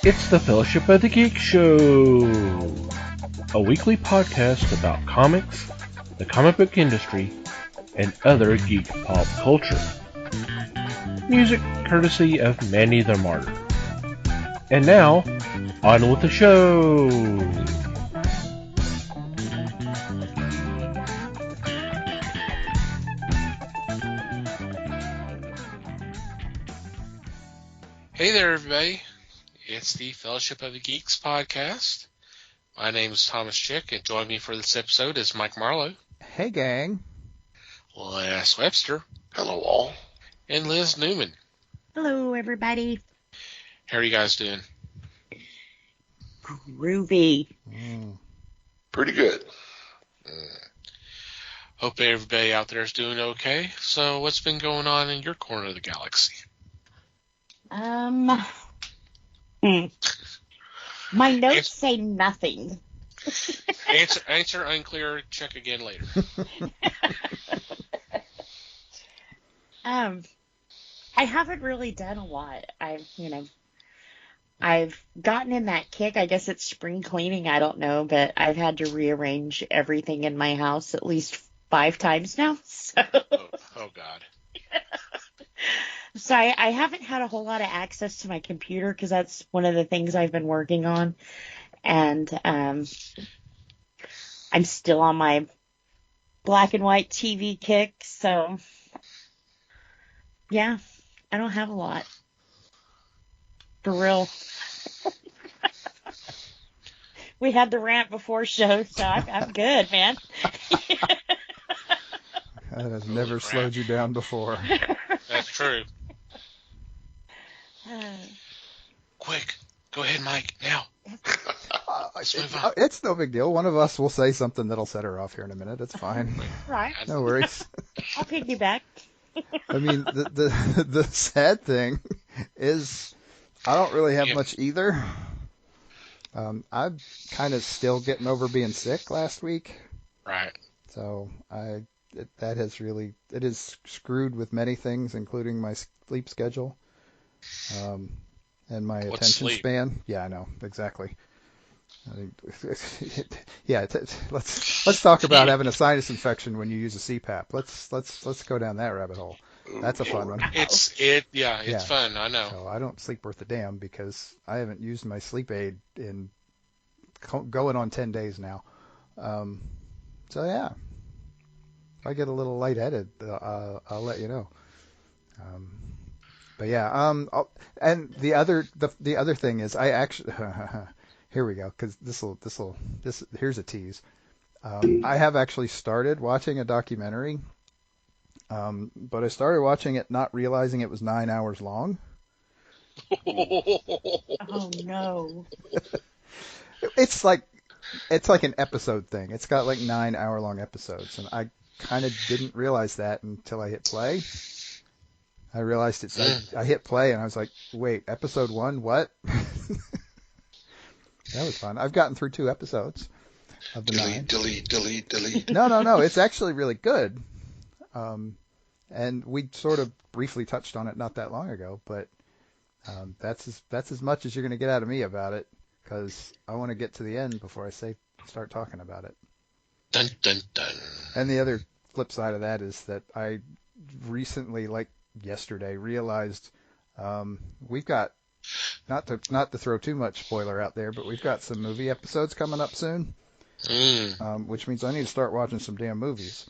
It's the Fellowship of the Geek Show, a weekly podcast about comics, the comic book industry, and other geek pop culture. Music courtesy of Manny the Martyr. And now, on with the show! Hey there, everybody. It's the Fellowship of the Geeks podcast. My name is Thomas Chick, and joining me for this episode is Mike Marlowe. Hey, gang. Les Webster. Hello, all. And Liz Newman. Hello, everybody. How are you guys doing? Groovy. Pretty good. Hope everybody out there is doing okay. So, what's been going on in your corner of the galaxy? My notes say nothing. Answer unclear. Check again later. I haven't really done a lot. I've gotten in that kick. I guess it's spring cleaning. I don't know, but I've had to rearrange everything in my house at least 5 times now. So. Oh God. So I haven't had a whole lot of access to my computer because that's one of the things I've been working on. And I'm still on my black and white TV kick. So, yeah, I don't have a lot. For real. We had the rant before show, so I'm good, man. That has never slowed you down before. That's true. Quick, go ahead, Mike, now. Let's move on. It's no big deal. One of us will say something that'll set her off here in a minute. It's fine. Right. No worries. I'll piggyback. I mean, the sad thing is I don't really have much either. I'm kind of still getting over being sick last week. Right. So that has screwed with many things, including my sleep schedule. And my attention span. Yeah, I know, exactly. Let's talk about having a sinus infection when you use a CPAP. Let's go down that rabbit hole. That's a fun one. It's fun, I know. So I don't sleep worth a damn because I haven't used my sleep aid in going on 10 days now. So yeah, if I get a little lightheaded, I'll let you know. But yeah, and the other thing is I actually here we go, because here's a tease. I have actually started watching a documentary, but I started watching it not realizing it was 9 hours long. Oh no! It's like an episode thing. It's got like 9 hour long episodes, and I kind of didn't realize that until I hit play. I realized I hit play and I was like, wait, episode 1, what? That was fun. I've gotten through 2 episodes of the 9. Delete. No. It's actually really good. And we sort of briefly touched on it not that long ago, but that's as much as you're going to get out of me about it, because I want to get to the end before I start talking about it. Dun, dun, dun. And the other flip side of that is that I recently, like yesterday, realized we've got, not to throw too much spoiler out there, but we've got some movie episodes coming up soon, which means I need to start watching some damn movies.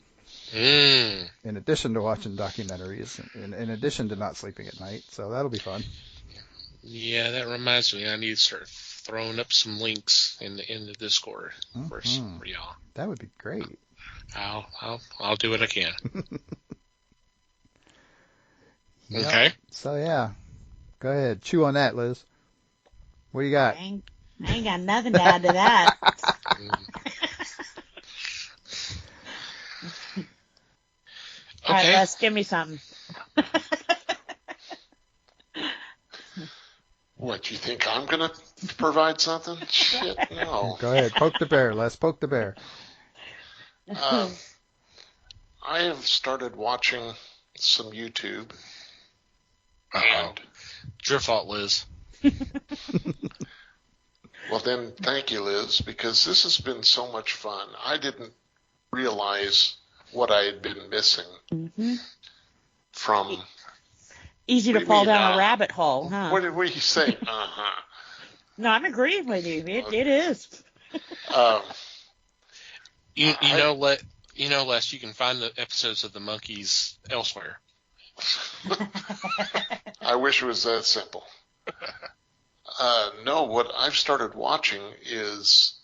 In addition to watching documentaries, in addition to not sleeping at night, so that'll be fun. Yeah, that reminds me, I need to start throwing up some links in the Discord for y'all. That would be great. I'll do what I can. Yep. Okay. So yeah, go ahead, chew on that, Liz. What do you got? I ain't got nothing to add to that. Okay. All right, Les, give me something. What, you think I'm going to provide something? Shit, no. Go ahead, poke the bear, Les, poke the bear. I have started watching some YouTube. And it's your fault, Liz. Well, then, thank you, Liz, because this has been so much fun. I didn't realize what I had been missing from... Easy to fall down a rabbit hole, huh? What did we say? Uh-huh. No, I'm agreeing with you. It is. You know, Les, you can find the episodes of the Monkees elsewhere. I wish it was that simple. No, what I've started watching is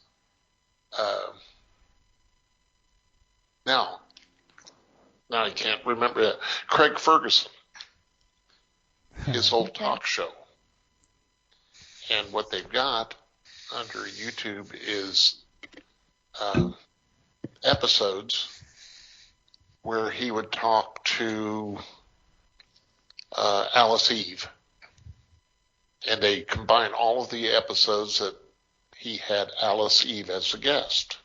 now I can't remember it. Craig Ferguson, his old talk show. And what they've got under YouTube is episodes where he would talk to Alice Eve. And they combine all of the episodes that he had Alice Eve as a guest.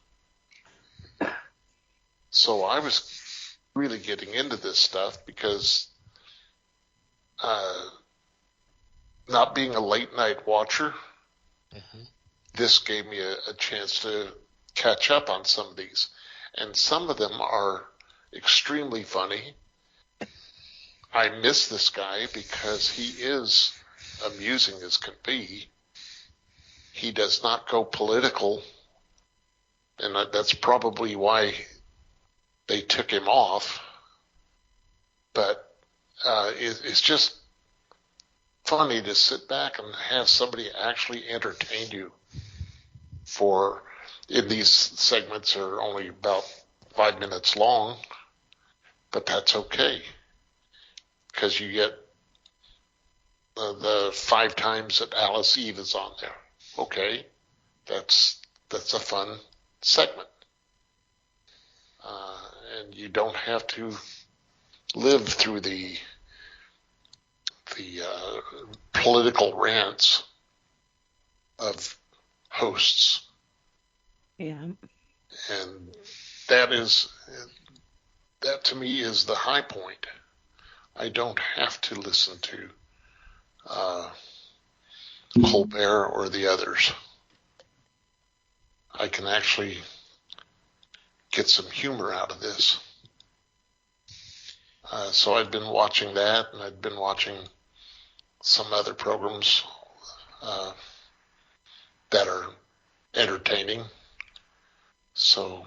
So I was really getting into this stuff because not being a late night watcher, this gave me a chance to catch up on some of these. And some of them are extremely funny. I miss this guy because he is amusing as can be. He does not go political, and that's probably why they took him off. But it's just funny to sit back and have somebody actually entertain you. In these segments are only about 5 minutes long, but that's okay because you get the 5 times that Alice Eve is on there. Okay, that's a fun segment, and you don't have to live through the political rants of hosts. Yeah, and that to me is the high point. I don't have to listen to Colbert or the others. I can actually get some humor out of this. So I've been watching that, and I've been watching some other programs that are entertaining. So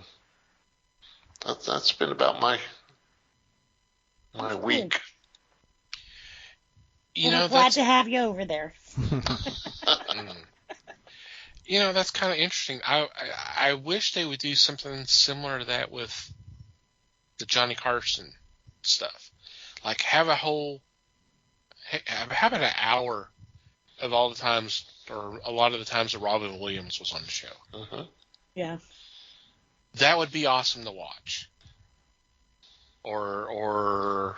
that's been about my week. I'm glad to have you over there. That's kind of interesting. I wish they would do something similar to that with the Johnny Carson stuff. Like have about an hour of all the times, or a lot of the times that Robin Williams was on the show. Yeah. That would be awesome to watch. Or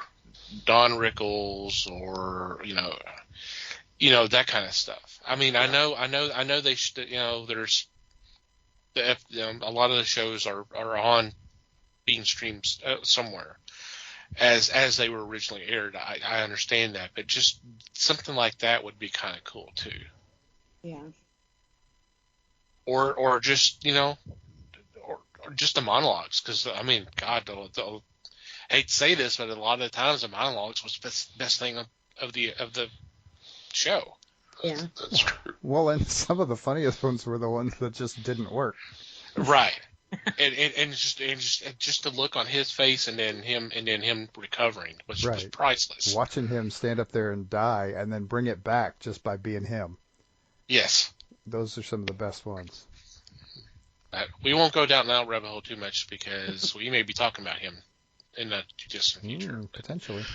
Don Rickles, or that kind of stuff. I mean, yeah. I know they should. There's a lot of the shows are on being streamed somewhere as they were originally aired. I understand that, but just something like that would be kind of cool too. Yeah. Or just or just the monologues, because I mean, God, I hate to say this, but a lot of the times the monologues was the best thing of the show. Yeah, that's true. Well, and some of the funniest ones were the ones that just didn't work. Right. and just the look on his face, and then him recovering was priceless. Watching him stand up there and die, and then bring it back just by being him. Yes. Those are some of the best ones. We won't go down that rabbit hole too much, because we may be talking about him in the distant future. Potentially.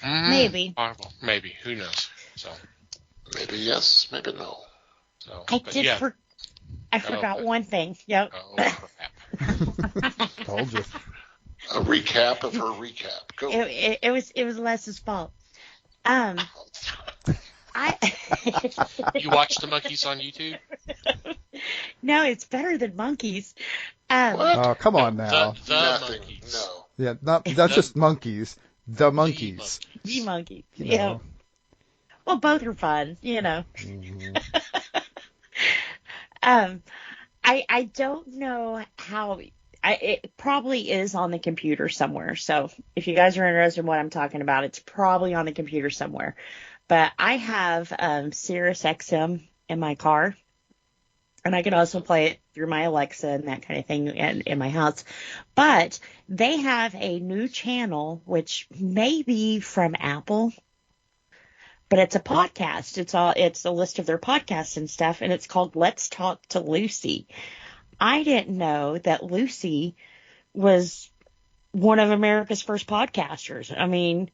Maybe. Maybe. Who knows? So. Maybe yes, maybe no. So, I forgot one thing. Yep. Oh, crap. Told you. A recap of her recap. Go. It was Les's fault. You watch the Monkees on YouTube? No, it's better than Monkees. What? Oh, come on now. The Monkees. No. Yeah, not just monkeys. The Monkees. The Monkees. You Yeah. know. Well, both are fun, you know. Mm-hmm. Um, I don't know how. It probably is on the computer somewhere. So if you guys are interested in what I'm talking about, it's probably on the computer somewhere. But I have Sirius XM in my car, and I can also play it through my Alexa and that kind of thing in my house. But they have a new channel, which may be from Apple, but it's a podcast. It's a list of their podcasts and stuff, and it's called Let's Talk to Lucy. I didn't know that Lucy was one of America's first podcasters. I mean,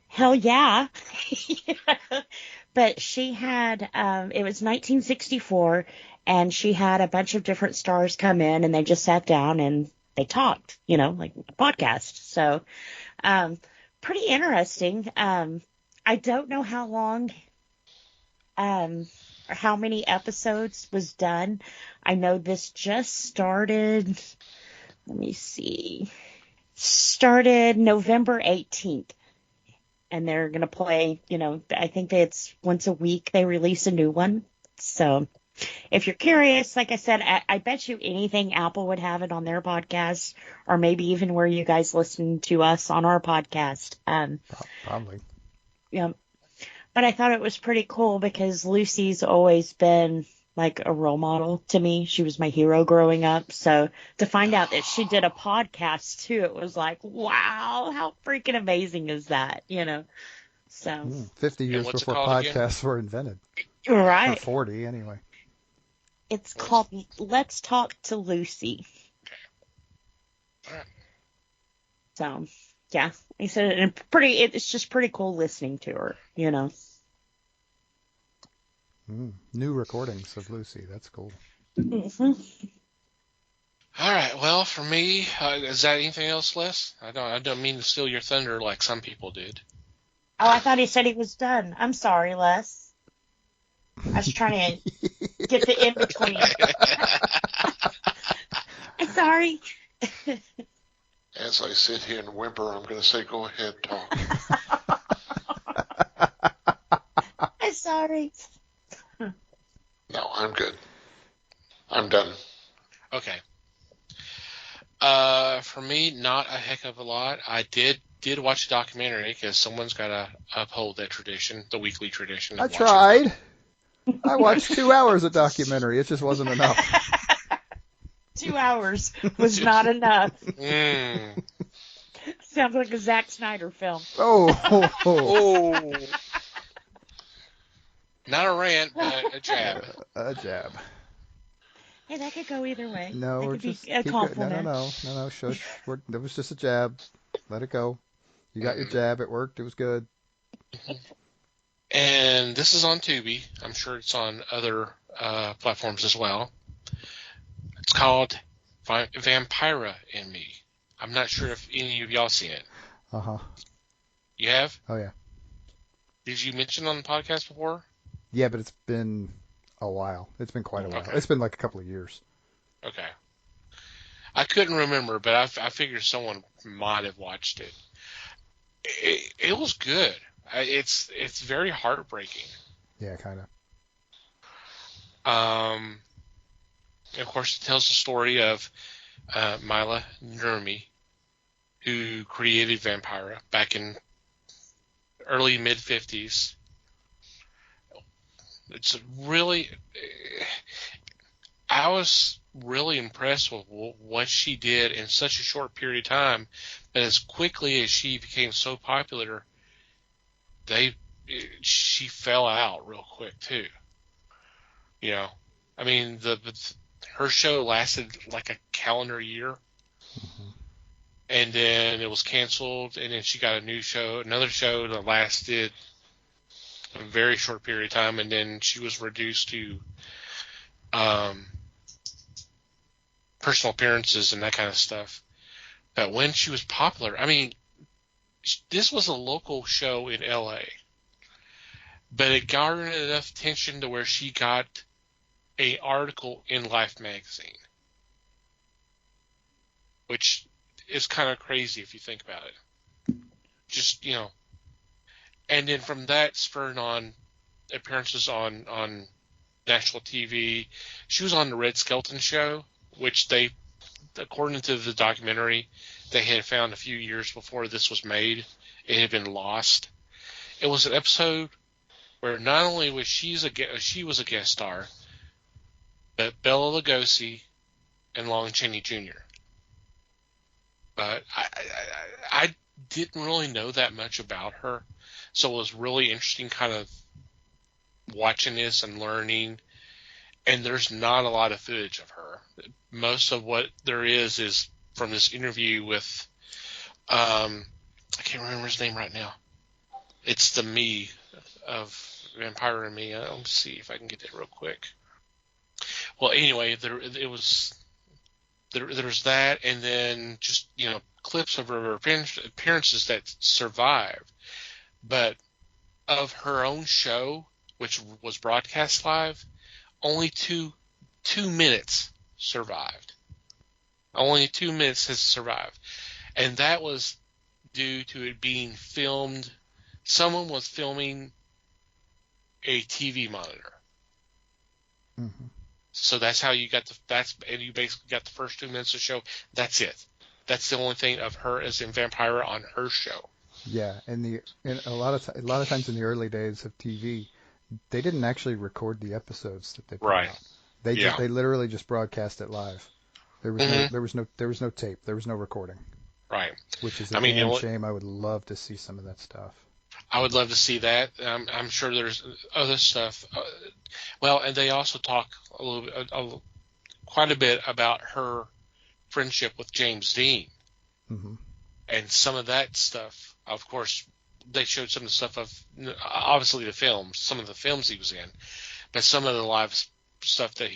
hell yeah. But she had, it was 1964, and she had a bunch of different stars come in, and they just sat down and they talked, you know, like a podcast. So, pretty interesting. I don't know how long, or how many episodes was done. I know this just started, let me see, started November 18th. And they're going to play, you know, I think that it's once a week they release a new one. So if you're curious, like I said, I bet you anything Apple would have it on their podcast, or maybe even where you guys listen to us on our podcast. Probably. Yeah. But I thought it was pretty cool because Lucy's always been like a role model to me. She was my hero growing up. So to find out that she did a podcast too, it was like, wow, how freaking amazing is that, you know? So 50 And years what's it before called again? podcasts were invented. Or right. 40 anyway. It's called Let's Talk to Lucy. All right. So yeah, he said it's just pretty cool listening to her, you know. New recordings of Lucy. That's cool. Mm-hmm. All right. Well, for me, is that anything else, Les? I don't mean to steal your thunder like some people did. Oh, I thought he said he was done. I'm sorry, Les. I was trying to get the in between. I'm sorry. As I sit here and whimper, I'm going to say, go ahead, talk. I'm sorry. No, I'm good. I'm done. Okay. For me, not a heck of a lot. I did watch a documentary because someone's got to uphold that tradition, the weekly tradition. I tried. I watched 2 hours of documentary. It just wasn't enough. 2 hours was not enough. Mm. Sounds like a Zack Snyder film. Oh. Not a rant, but a jab. A jab. Hey, that could go either way. No, that we're could just be a compliment. No. Shush. It was just a jab. Let it go. You got your jab. It worked. It was good. And this is on Tubi. I'm sure it's on other platforms as well. It's called Vampira in Me. I'm not sure if any of y'all seen it. Uh-huh. You have? Oh, yeah. Did you mention on the podcast before? Yeah, but it's been a while. It's been quite a while. Okay. It's been like a couple of years. Okay. I couldn't remember, but I figured someone might have watched it. It was good. It's very heartbreaking. Yeah, kind of. Of course, it tells the story of Mila Nurmi, who created Vampira back in early mid-50s. It's really, I was really impressed with what she did in such a short period of time. But as quickly as she became so popular, she fell out real quick too. You know, I mean, her show lasted like a calendar year, and then it was canceled, and then she got another show that lasted a very short period of time, and then she was reduced to personal appearances and that kind of stuff. But when she was popular, I mean, this was a local show in LA, but it garnered enough attention to where she got an article in Life magazine, which is kind of crazy if you think about it. Just, you know, and then from that spurred on appearances on national TV. She was on the Red Skelton Show, which they, according to the documentary, they had found a few years before this was made. It had been lost. It was an episode where not only was she was a guest star, but Bela Lugosi and Lon Chaney Jr. But I didn't really know that much about her, so it was really interesting kind of watching this and learning. And there's not a lot of footage of her. Most of what there is from this interview with, I can't remember his name right now. It's the me of Vampire and Me. Let me see if I can get that real quick. Well, anyway, there's that, and then just, clips of her appearances that survived. But of her own show, which was broadcast live, only two minutes survived. Only 2 minutes has survived. And that was due to it being filmed. Someone was filming a TV monitor. Mm-hmm. So that's how you got and you basically got the first 2 minutes of the show. That's it. That's the only thing of her as in Vampira on her show. Yeah, and a lot of times in the early days of TV, they didn't actually record the episodes that they put out. They literally just broadcast it live. There was no tape. There was no recording. Right. Which is a damn shame. I would love to see some of that stuff. I would love to see that. I'm sure there's other stuff. And they also talk quite a bit about her friendship with James Dean. Mm-hmm. And some of that stuff, of course, they showed some of the stuff of, obviously some of the films he was in, but some of the live stuff that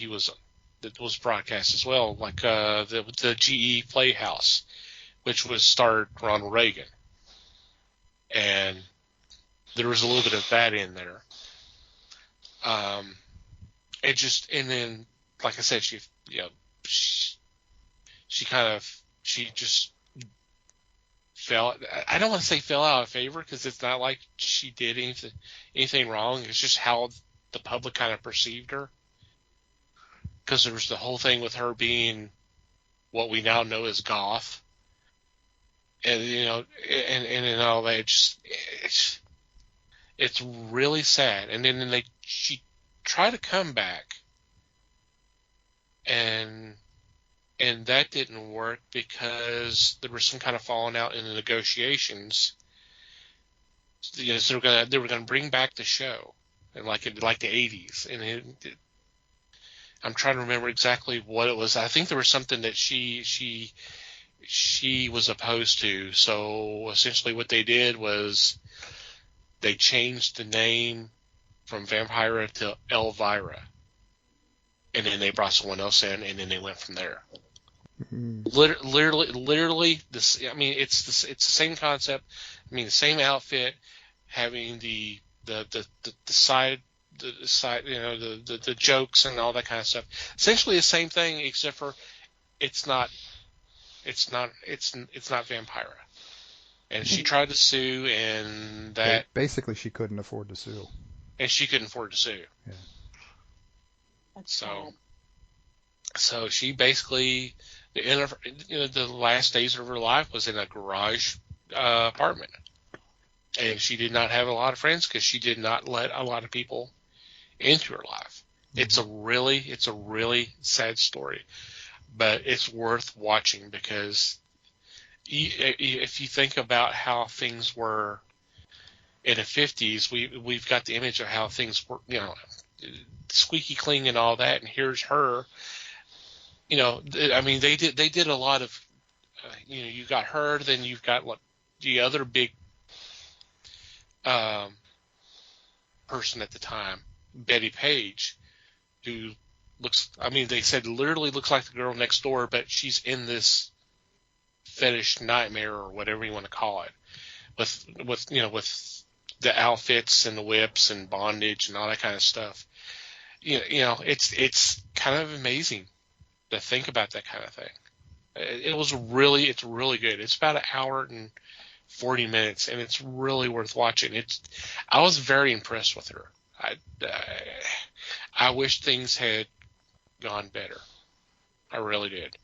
was broadcast as well, like the GE Playhouse, which starred Ronald Reagan. And there was a little bit of that in there. And then, like I said, she just fell. I don't want to say fell out of favor, because it's not like she did anything wrong. It's just how the public kind of perceived her. Because there was the whole thing with her being what we now know as goth, and and all that. It's really sad. And then she tried to come back, and that didn't work because there was some kind of falling out in the negotiations. So they were gonna bring back the show, and like the 80s, and I'm trying to remember exactly what it was. I think there was something that she was opposed to. So essentially what they did was they changed the name from Vampira to Elvira. And then they brought someone else in, and then they went from there. Mm-hmm. Literally, this. I mean, it's the same concept. I mean, the same outfit, having the side, the jokes and all that kind of stuff. Essentially the same thing, except for it's not Vampira. And she tried to sue, and that basically she couldn't afford to sue. And she couldn't afford to sue. Yeah. That's sad. So she basically, the last days of her life was in a garage apartment, and she did not have a lot of friends because she did not let a lot of people into her life. Mm-hmm. It's a really sad story, but it's worth watching because if you think about how things were in the 50s, we've got the image of how things were, squeaky clean and all that, and here's her. I mean, they did a lot of, you got her, then you've got the other big person at the time, Betty Page, who they said literally looks like the girl next door, but she's in this fetish nightmare or whatever you want to call it, with the outfits and the whips and bondage and all that kind of stuff. It's kind of amazing to think about that kind of thing. It's really good. It's about an hour and 40 minutes, and it's really worth watching. I was very impressed with her. I wish things had gone better. I really did.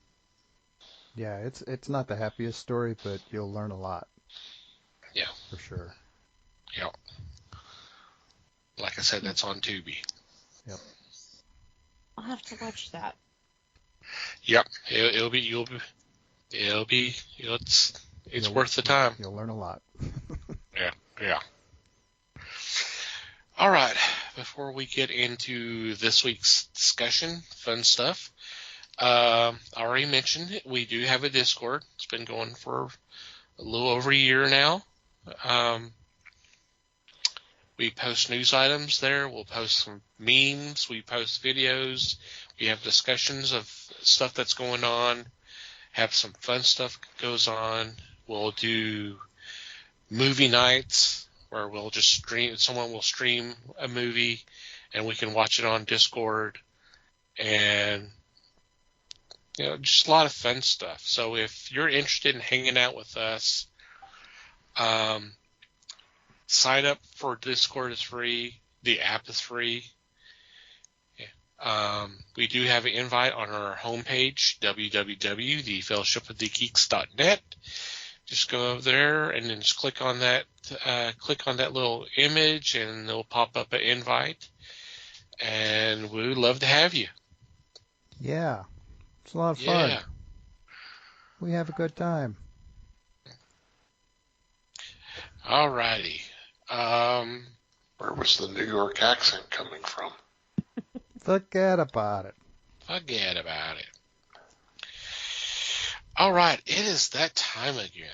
Yeah, it's not the happiest story, but you'll learn a lot. Yeah. For sure. Yeah. Like I said, that's on Tubi. Yep. I'll have to watch that. Yep. It's worth the time. You'll learn a lot. Yeah. All right. Before we get into this week's discussion, fun stuff. I already mentioned it. We do have a Discord. It's been going for a little over a year now. We post news items there. We'll post some memes. We post videos. We have discussions of stuff that's going on. Have some fun stuff goes on. We'll do movie nights where we'll just stream. Someone will stream a movie, and we can watch it on Discord. And just a lot of fun stuff. So if you're interested in hanging out with us, sign up for Discord. It's free. The app is free. We do have an invite on our homepage, www.thefellowshipofthegeeks.net. Just go over there and then just click on that little image, and it'll pop up an invite. And we would love to have you. Yeah. It's a lot of fun. Yeah. We have a good time. All righty. Where was the New York accent coming from? Forget about it. Forget about it. All right. It is that time again.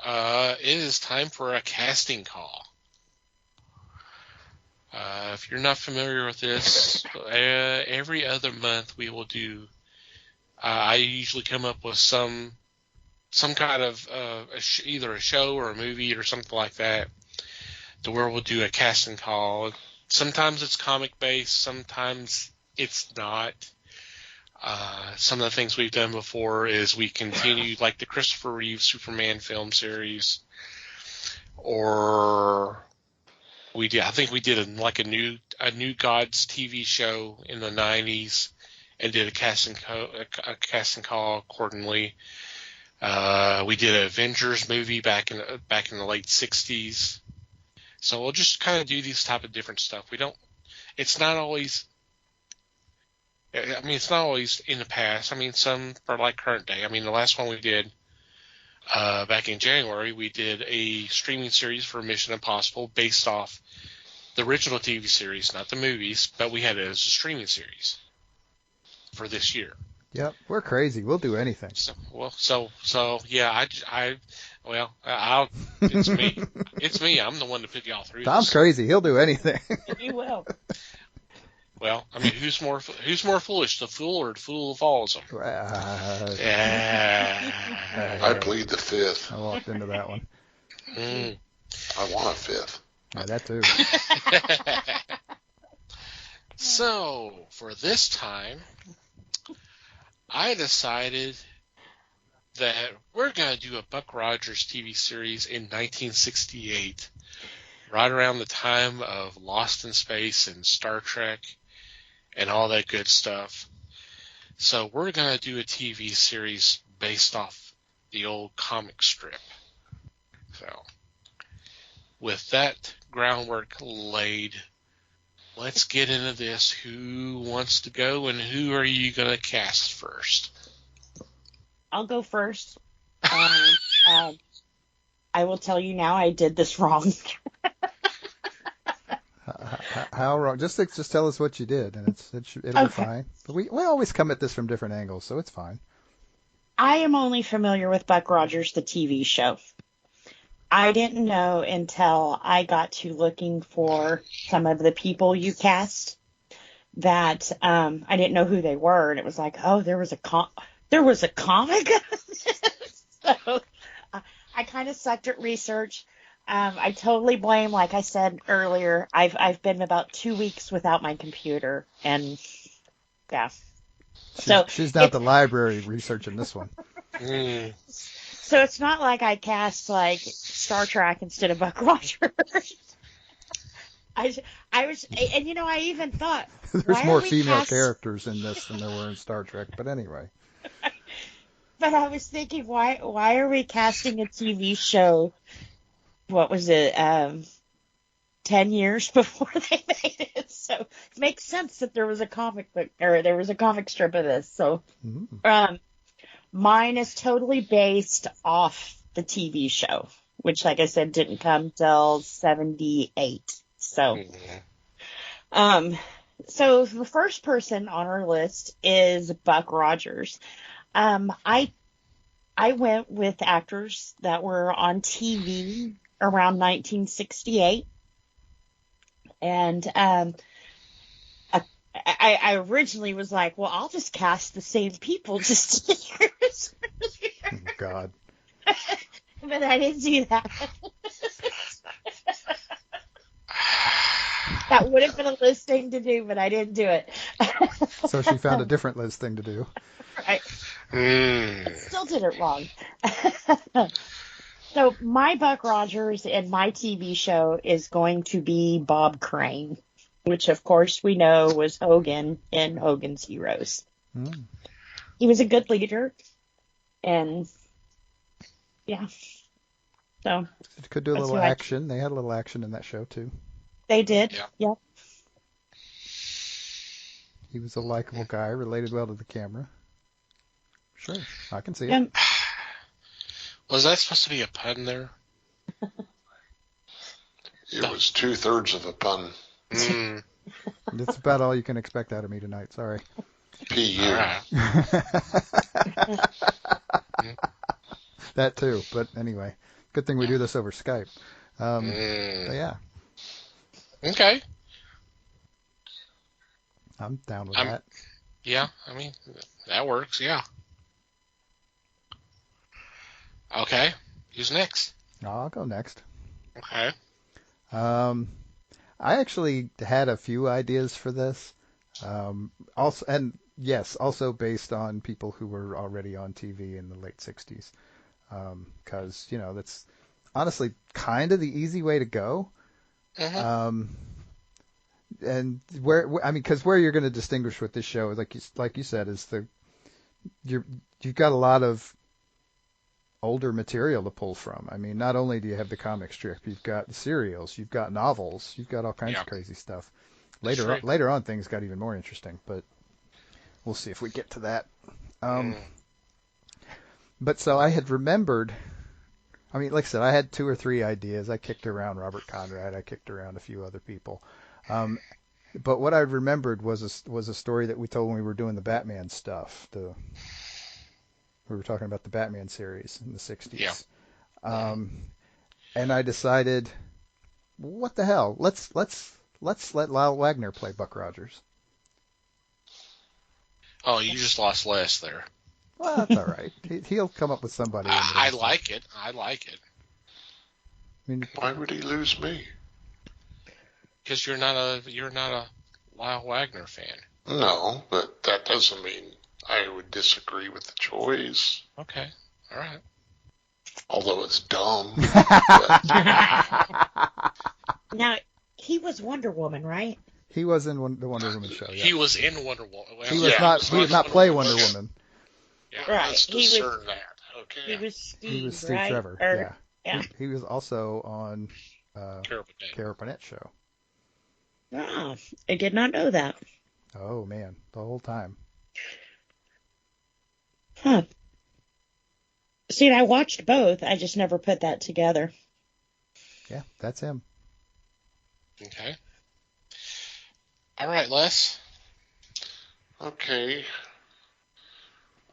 It is time for a casting call. If you're not familiar with this, every other month we will do. I usually come up with some kind of either a show or a movie or something like that, to where we'll do a casting call. Sometimes it's comic based, sometimes it's not. Some of the things we've done before is we continue like the Christopher Reeve Superman film series, or I think we did a New Gods TV show in the 90s and did a casting call accordingly. We did an Avengers movie back in the late 60s. So we'll just kind of do these type of different stuff. It's not always in the past. Some are like current day. The last one we did back in January, we did a streaming series for Mission Impossible based off the original TV series, not the movies, but we had it as a streaming series for this year. Yep, we're crazy. We'll do anything. Yeah, it's me. It's me. I'm the one to put y'all through. Tom's crazy. He'll do anything. He will. Well, who's more foolish, the fool or the fool who follows him? I plead the fifth. I walked into that one. I want a fifth. Yeah, that too. So, for this time, I decided that we're going to do a Buck Rogers TV series in 1968, right around the time of Lost in Space and Star Trek and all that good stuff. So we're going to do a TV series based off the old comic strip. So, with that groundwork laid, let's get into this. Who wants to go, and who are you going to cast first? I'll go first. I will tell you now, I did this wrong. How wrong? Just tell us what you did, and it'll be fine. But we always come at this from different angles, so it's fine. I am only familiar with Buck Rogers, the TV show. I didn't know until I got to looking for some of the people you cast that I didn't know who they were, and it was like, oh, there was a comic. So I kind of sucked at research. I totally blame, like I said earlier, I've been about 2 weeks without my computer, and yeah. She's not the library researching this one. So it's not like I cast like Star Trek instead of Buck Rogers. I was, and I even thought, There's why more are we female cast- characters in this than there were in Star Trek. But anyway. But I was thinking, why are we casting a TV show? What was it? 10 years before they made it. So it makes sense that there was a comic book or there was a comic strip of this. So mine is totally based off the TV show, which, like I said, didn't come till 78. So, so the first person on our list is Buck Rogers. I went with actors that were on TV around 1968. And I originally was like, well, I'll just cast the same people just years. Oh, God. But I didn't do that. That would have been a Liz thing to do, but I didn't do it. So she found a different Liz thing to do. Right. Still did it wrong. So my Buck Rogers in my TV show is going to be Bob Crane, which of course we know was Hogan in Hogan's Heroes. He was a good leader, and yeah. So it could do a little action. They had a little action in that show too. They did. Yeah. Yep. He was a likable guy, related well to the camera. Sure, I can see it. Was that supposed to be a pun there? It was 2/3 of a pun. That's about all you can expect out of me tonight. Sorry. P.U. Right. That too, but anyway, good thing we do this over Skype. But yeah. Okay. I'm down with that. Yeah, I mean, that works, yeah. Okay, who's next? I'll go next. Okay. I actually had a few ideas for this. Also based on people who were already on TV in the late 60s. Because, that's honestly kind of the easy way to go. And because where you're going to distinguish with this show, like you said, is you've got a lot of older material to pull from. I mean, not only do you have the comic strip, you've got the serials, you've got novels, you've got all kinds of crazy stuff. Later on, things got even more interesting, but we'll see if we get to that. But so I had remembered. I mean, like I said, I had 2 or 3 ideas. I kicked around Robert Conrad. I kicked around a few other people. But what I remembered was a story that we told when we were doing the Batman stuff. We were talking about the Batman series in the 60s. Yeah. And I decided, what the hell? Let's let Lyle Wagner play Buck Rogers. Oh, you just lost Les there. Well, that's all right. He'll come up with somebody. I like it. I mean, why would he lose me? Because you're not a Lyle Wagner fan. No, but that doesn't mean I would disagree with the choice. Okay. All right. Although it's dumb. Now, he was Wonder Woman, right? He was in the Wonder Woman show. Yeah. He was in Wonder Woman. Well, He did not play Wonder Woman. Yeah. Right. Let's discern that. Okay. He was Steve, He was Steve right? Trevor. Yeah. He was also on Carol Burnett show. Oh, I did not know that. Oh man, the whole time. Huh. See, I watched both. I just never put that together. Yeah, that's him. Okay. All right, Les. Okay.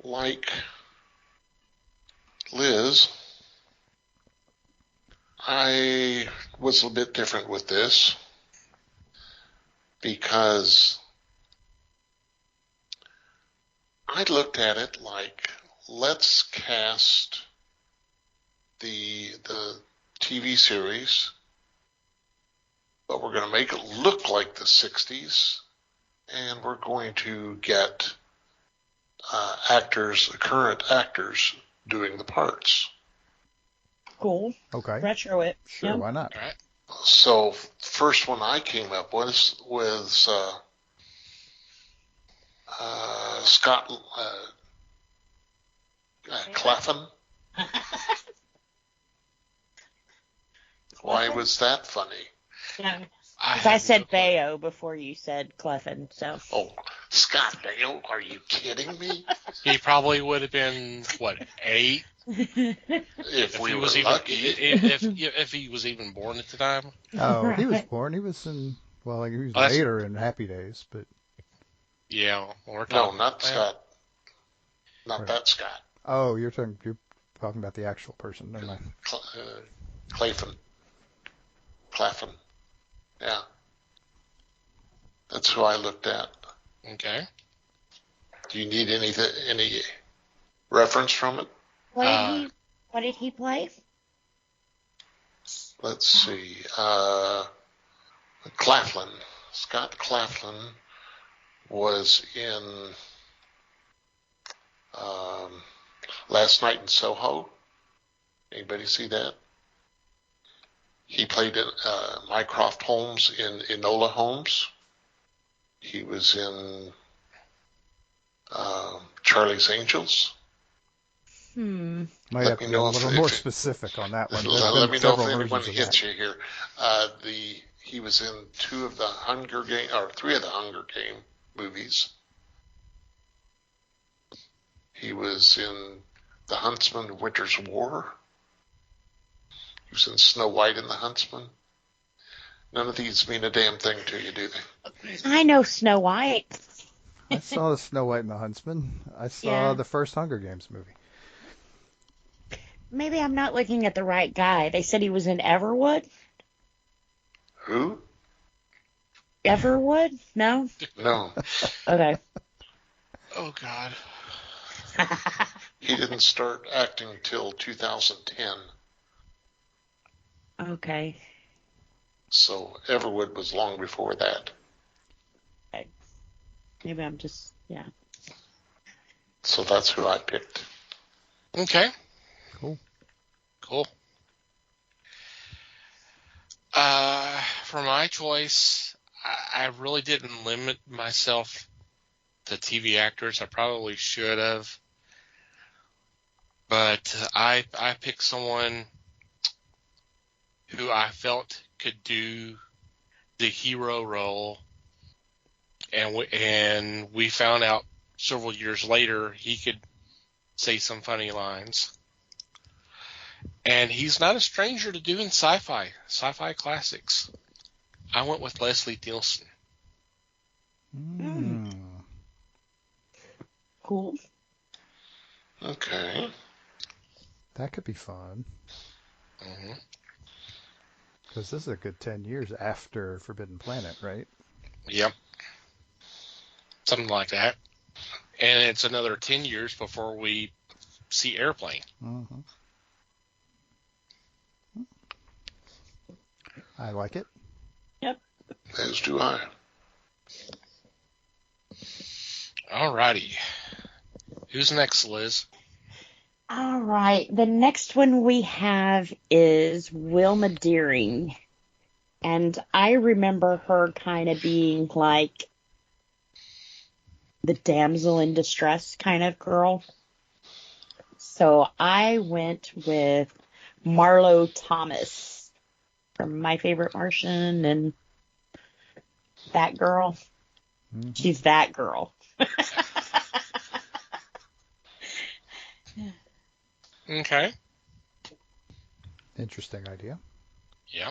Like Liz, I was a bit different with this because I looked at it like, let's cast the TV series, but we're going to make it look like the 60s, and we're going to get current actors doing the parts. Cool. Okay. Retro it. Sure, Yeah. why not? All right. So first one I came up with was Scott Claflin. Why was that funny? I said Bayo before you said Cleffin, so. Oh, Scott Baio, are you kidding me? He probably would have been, what, 8? If we he were was lucky. if he was even born at the time. Oh, he was born. He was in, well, like, he was later in Happy Days, but. Yeah. No, not Scott. Not Right. that Scott. Oh, you're talking about the actual person. Never mind. Claflin. Yeah. That's who I looked at. Okay. Do you need any reference from it? What did he play? Let's see. Claflin. Scott Claflin was in Last Night in Soho. Anybody see that? He played Mycroft Holmes in Enola Holmes. He was in Charlie's Angels. Might Let have me to be a know little more specific on that one. Let me know if anyone versions of hits that. you here. He was in 3 of the Hunger Game movies. He was in The Huntsman of Winter's War. He was in Snow White and the Huntsman. None of these mean a damn thing to you, do they? I know Snow White. I saw the Snow White and the Huntsman. I saw the first Hunger Games movie. Maybe I'm not looking at the right guy. They said he was in Everwood. Who? Everwood? No? No. Okay. Oh, God. He didn't start acting till 2010. Okay. So Everwood was long before that. Okay. Maybe I'm just, So that's who I picked. Okay. Cool. For my choice, I really didn't limit myself to TV actors. I probably should have. But I picked someone who I felt could do the hero role, and we found out several years later he could say some funny lines. And he's not a stranger to doing sci-fi classics. I went with Leslie Nielsen. Cool. Okay. That could be fun. Mm-hmm. Because this is a good 10 years after Forbidden Planet, right? Yep. Something like that. And it's another 10 years before we see Airplane. Mm-hmm. I like it. Yep. As do I. Alrighty. Who's next, Liz? All right. The next one we have is Wilma Dearing. And I remember her kind of being like the damsel in distress kind of girl. So I went with Marlo Thomas from My Favorite Martian and that girl. Mm-hmm. She's that girl. Okay. Interesting idea. Yeah.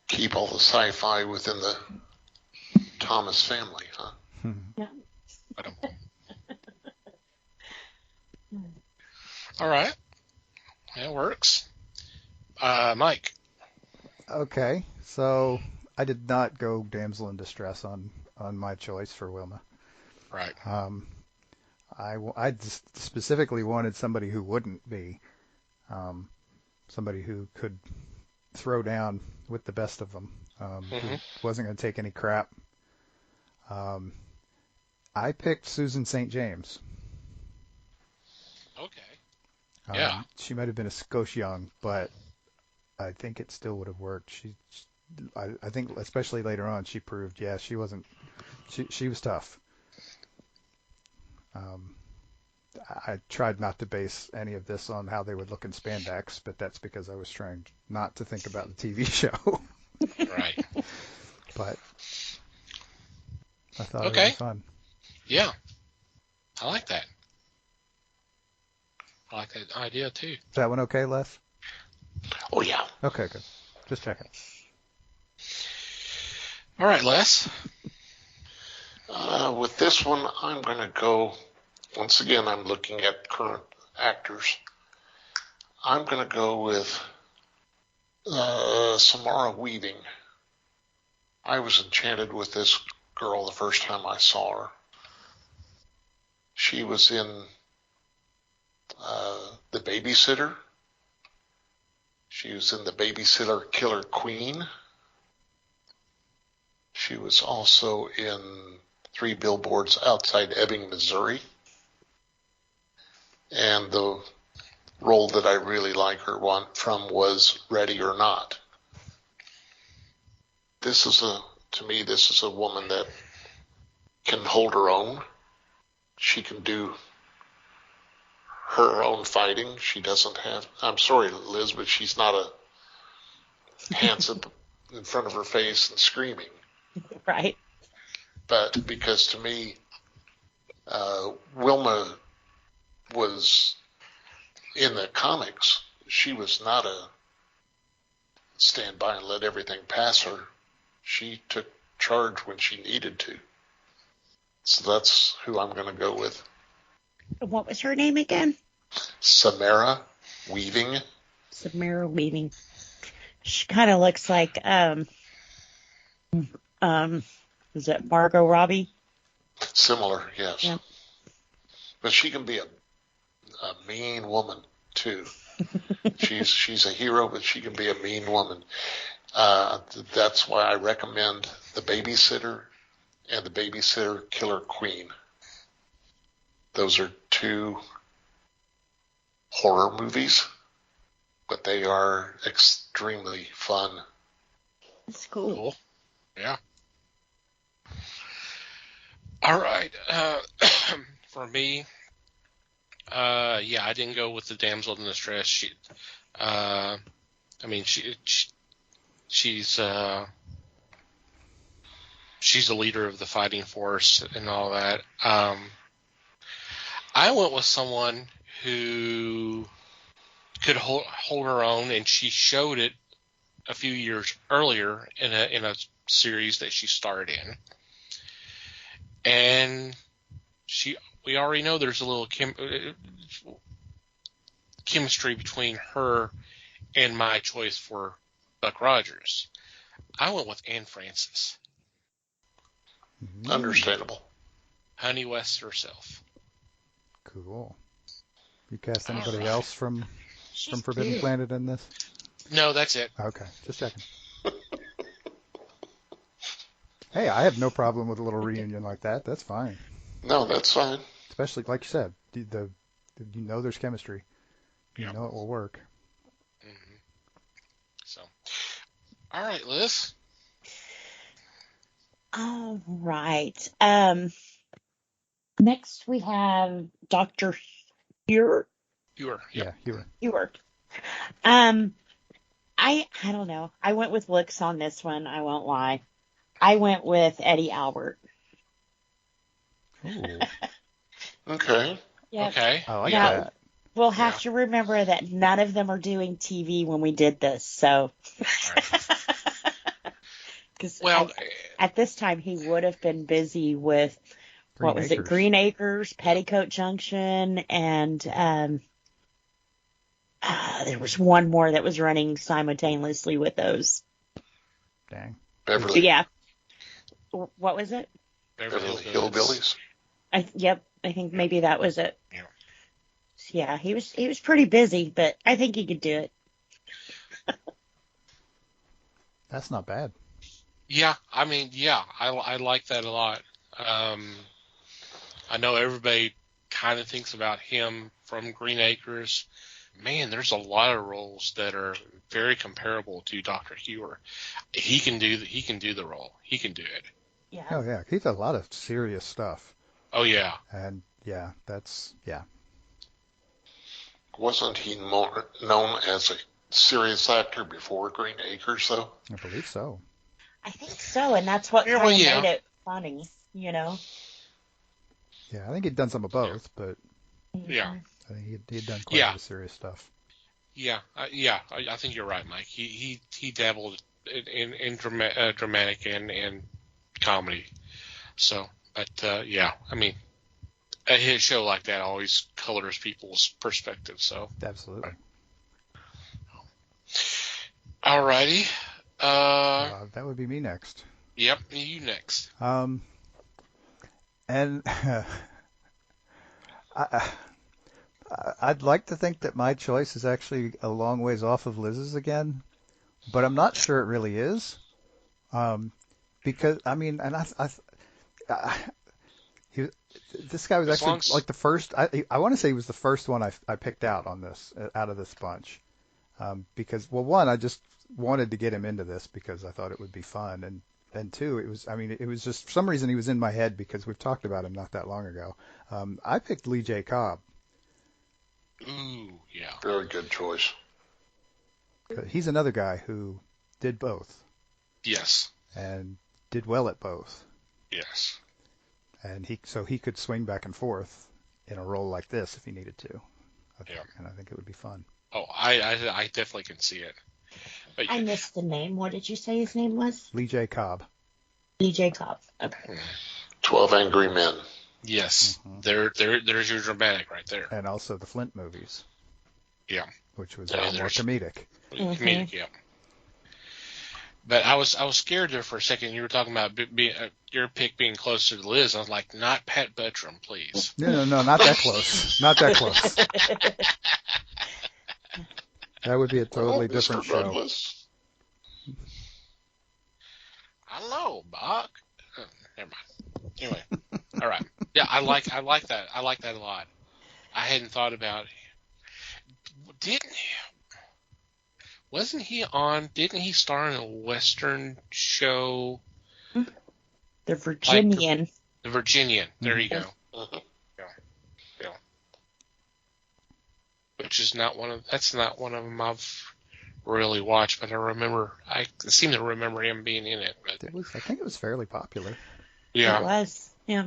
Keep all the sci-fi within the Thomas family, huh? Yeah. All right. That works. Mike. Okay, so I did not go damsel in distress on my choice for Wilma. Right. I just specifically wanted somebody who wouldn't be, somebody who could throw down with the best of them, who wasn't going to take any crap. I picked Susan St. James. Okay. Yeah. She might have been a skosh young, but I think it still would have worked. She's I think especially later on, she proved, yeah, she wasn't, she was tough. I tried not to base any of this on how they would look in spandex, but that's because I was trying not to think about the TV show. Right. But I thought it would Okay. be fun. Yeah. I like that. I like that idea too. Is that one okay, Les? Oh, yeah. Okay, good. Just checking. All right, Les. With this one, I'm going to go, once again, I'm looking at current actors. I'm going to go with Samara Weaving. I was enchanted with this girl the first time I saw her. She was in The Babysitter. She was in The Babysitter Killer Queen. She was also in 3 Billboards Outside Ebbing, Missouri. And the role that I really like her from was Ready or Not. To me, this is a woman that can hold her own. She can do her own fighting. She doesn't have, I'm sorry, Liz, but she's not a hands up in front of her face and screaming. Right. But because to me, Wilma was in the comics, she was not a stand by and let everything pass her. She took charge when she needed to. So that's who I'm going to go with. What was her name again? Samara Weaving. Samara Weaving. She kind of looks like is it Margot Robbie? Similar, yes. Yeah. But she can be a mean woman too. She's a hero, but she can be a mean woman. That's why I recommend The Babysitter and The Babysitter Killer Queen. Those are 2 horror movies, but they are extremely fun. That's cool. Cool. Yeah. All right. For me, I didn't go with the damsel in distress. She's a leader of the fighting force and all that. I went with someone who could hold her own, and she showed it a few years earlier in a series that she starred in. And we already know there's a little chemistry between her and my choice for Buck Rogers. I went with Anne Francis. Understandable. Honey West herself. Cool. You cast anybody right. else from Forbidden Planet in this? No, that's it. Okay, just checking. Hey, I have no problem with a little reunion like that. That's fine. No, that's fine. Especially, like you said, you know there's chemistry. You know it will work. Mm-hmm. So, all right, Liz. All right. Next we have Dr. Ure. Yeah. Ure. I don't know. I went with looks on this one. I won't lie. I went with Eddie Albert. Ooh. Okay. Yep. Okay. I like Now, that. we'll have to remember that none of them are doing TV when we did this, so. Because at this time he would have been busy with Green Acres, Petticoat Junction, and there was one more that was running simultaneously with those. Dang. Beverly. Yeah. What was it? Beverly Hillbillies. I think maybe that was it. Yeah, he was pretty busy, but I think he could do it. That's not bad. Yeah, I like that a lot. I know everybody kind of thinks about him from Green Acres, man, there's a lot of roles that are very comparable to Dr. Hewer. He can do the role. He can do it. Yeah. Oh yeah, he does a lot of serious stuff. Oh yeah. And yeah, yeah. Wasn't he more known as a serious actor before Green Acres, though? I believe so. I think so, and that's what Yeah, kind well, of yeah. made it funny, you know. Yeah, I think he'd done some of both, but Yeah. I think he'd done quite a Yeah. bit of serious stuff. Yeah. I think you're right, Mike. He dabbled in dramatic and comedy. So, but yeah, I mean, a hit show like that always colors people's perspective. So, Absolutely. alrighty. That would be me next. Yep, you next. And I'd like to think that my choice is actually a long ways off of Liz's again, but I'm not sure it really is. Because I mean, and this guy was actually like the first. I want to say he was the first one I picked out on this out of this bunch. Because, well, one, I just wanted to get him into this because I thought it would be fun, and two, it was just for some reason he was in my head because we've talked about him not that long ago. I picked Lee J. Cobb. Ooh, yeah. Very good choice. He's another guy who did both. Yes. And did well at both. Yes. And he could swing back and forth in a role like this if he needed to. And I think it would be fun. Oh, I definitely can see it. But, I missed the name. What did you say his name was? Lee J. Cobb. Lee J. Cobb. Okay. 12 Angry Men. Yes. Mm-hmm. There's your dramatic right there. And also the Flint movies. Yeah. Which was more comedic. Comedic, yeah. But I was scared there for a second. You were talking about your pick being closer to Liz. I was like, not Pat Buttram, please. No, not that close. Not that close. That would be a totally different show. Douglas. Hello, Buck. Oh, never mind. Anyway, all right. Yeah, I like that. I like that a lot. I hadn't thought about it. Didn't he star in a Western show? The Virginian. The Virginian. There you go. Mm-hmm. Yeah. Which is that's not one of them I've really watched, but I seem to remember him being in it. But I think it was fairly popular. yeah. It was. Yeah.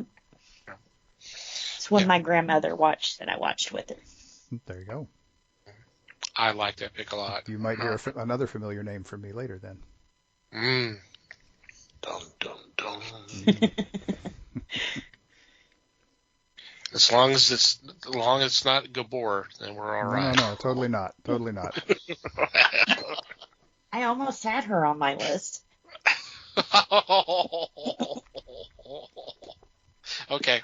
It's one my grandmother watched that I watched with her. There you go. I like that pick a lot. You might hear another familiar name from me later then. Dum, dum, dum. As long as it's not Gabor, then we're all right. No, totally not. Totally not. I almost had her on my list. Okay.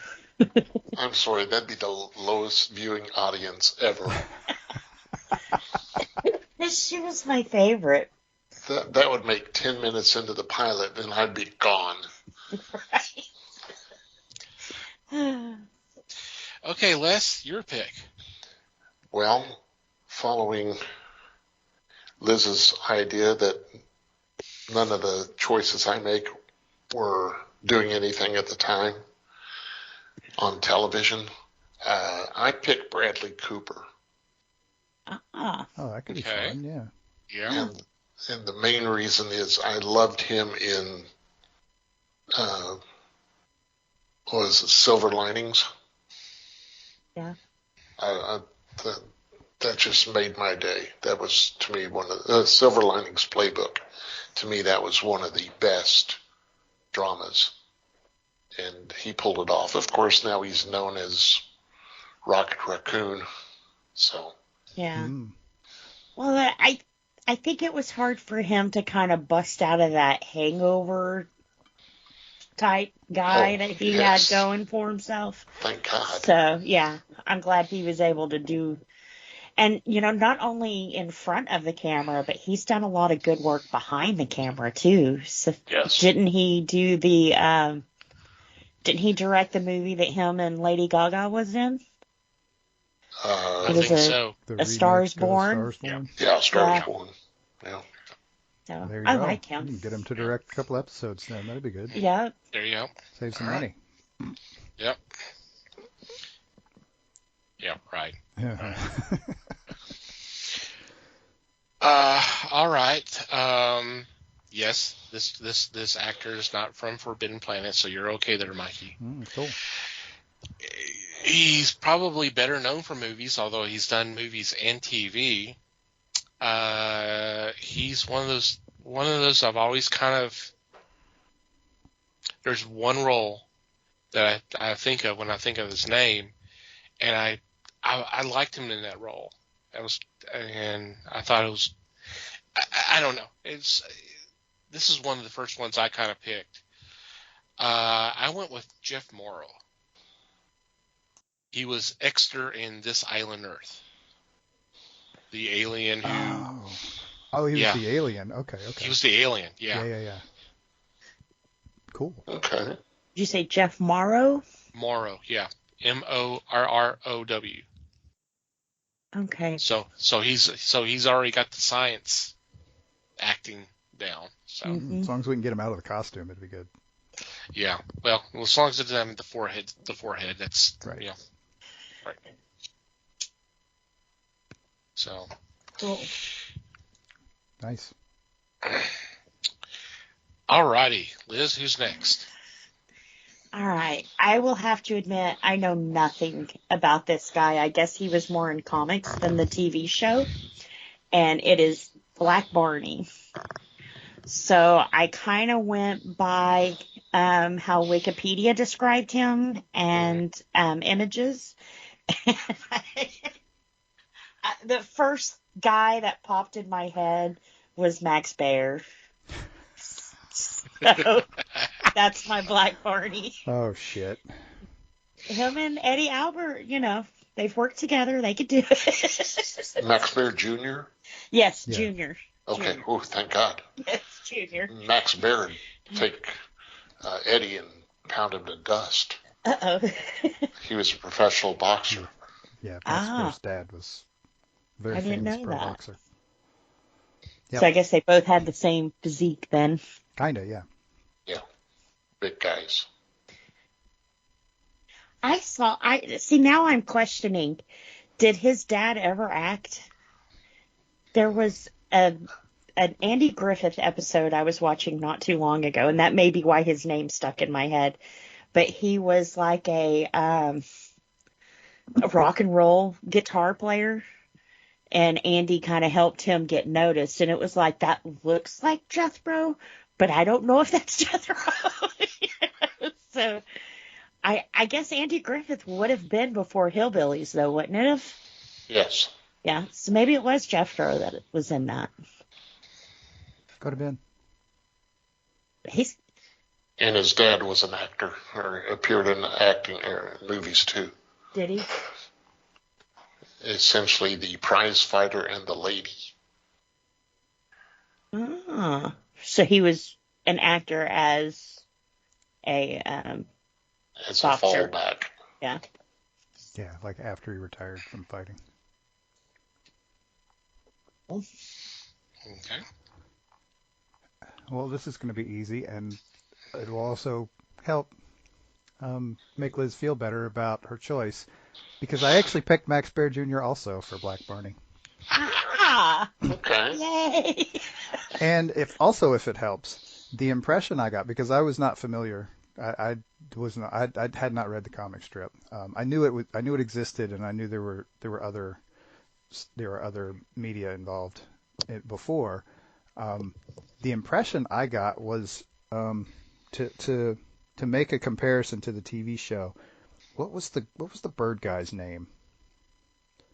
I'm sorry, that'd be the lowest viewing audience ever. She was my favorite. That would make 10 minutes into the pilot, and I'd be gone. Right. Okay, Les, your pick. Well, following Liz's idea that none of the choices I make were doing anything at the time on television, I picked Bradley Cooper. Ah. Oh, that could be fun, yeah. Yeah. And the main reason is I loved him in Silver Linings. Yeah. That just made my day. That was, to me, one of the Silver Linings Playbook. To me, that was one of the best dramas. And he pulled it off. Of course, now he's known as Rocket Raccoon. So. Yeah. Well, I think it was hard for him to kind of bust out of that hangover type guy that he had going for himself. Thank God. So, yeah, I'm glad he was able to do. And, not only in front of the camera, but he's done a lot of good work behind the camera, too. So, yes. Didn't he do didn't he direct the movie that him and Lady Gaga was in? I What is think it? so. The A Star is remake of Born? Star is Born. Yeah, Star Yeah. is Born. Yeah. So There you I go. like You him. can get him to direct a couple episodes then. That'd be good. Yeah. There you go. Save some All money. Yep. Yeah, right. All right. Yes, this actor is not from Forbidden Planet, so you're okay there, Mikey. Cool. He's probably better known for movies, although he's done movies and TV. He's one of those I've always kind of. There's one role that I think of when I think of his name, and I liked him in that role. And I thought it was. I don't know. This is one of the first ones I kind of picked. I went with Jeff Morrow. He was Exeter in This Island Earth. The alien who... Oh, he was Yeah. the alien. Okay. He was the alien, yeah. Yeah. Cool. Okay. Did you say Jeff Morrow? Morrow, yeah. Morrow. Okay. So he's already got the science acting down. So As long as we can get him out of the costume, it'd be good. yeah. Well, as long as it doesn't have the forehead, that's Right. Yeah. Right. So Cool. Nice. alrighty, Liz, who's next? All right. I will have to admit, I know nothing about this guy. I guess he was more in comics than the TV show. And it is Black Barney. So I kind of went by how Wikipedia described him and images. The first guy that popped in my head was Max Baer. So that's my Black Barney. Oh shit. Him and Eddie Albert, they've worked together. They could do it. Max Baer Jr.? Yes, Yeah. Junior. Okay. Junior. Oh, thank God. Yes, Junior. Max Baer take Eddie and pound him to dust. Uh-oh. He was a professional boxer. Yeah, Max Ah. Baer's dad was a very I didn't famous know pro that. boxer. So I guess they both had the same physique then. Kinda, yeah. Yeah. Big guys. See, now I'm questioning, did his dad ever act? There was an Andy Griffith episode I was watching not too long ago, and that may be why his name stuck in my head. But he was like a rock and roll guitar player, and Andy kind of helped him get noticed. And it was like, that looks like Jethro, but I don't know if that's Jethro. So I guess Andy Griffith would have been before Hillbillies, though, wouldn't it have? Yes. Yeah, so maybe it was Jethro that was in that. Could have been. He's And his dad was an actor, or appeared in acting movies too. Did he? Essentially the prize fighter and the lady. Ah, so he was an actor as a As boxer. a fallback. Yeah. Yeah, like after he retired from fighting. Okay. Well, this is going to be easy, and it will also help make Liz feel better about her choice, because I actually picked Max Baer Jr. also for Black Barney. Ah! Okay. Yay! And if it helps, the impression I got, because I was not familiar, I had not read the comic strip. I knew it existed, and I knew there were other media involved before. The impression I got was to make a comparison to the TV show. What was the bird guy's name?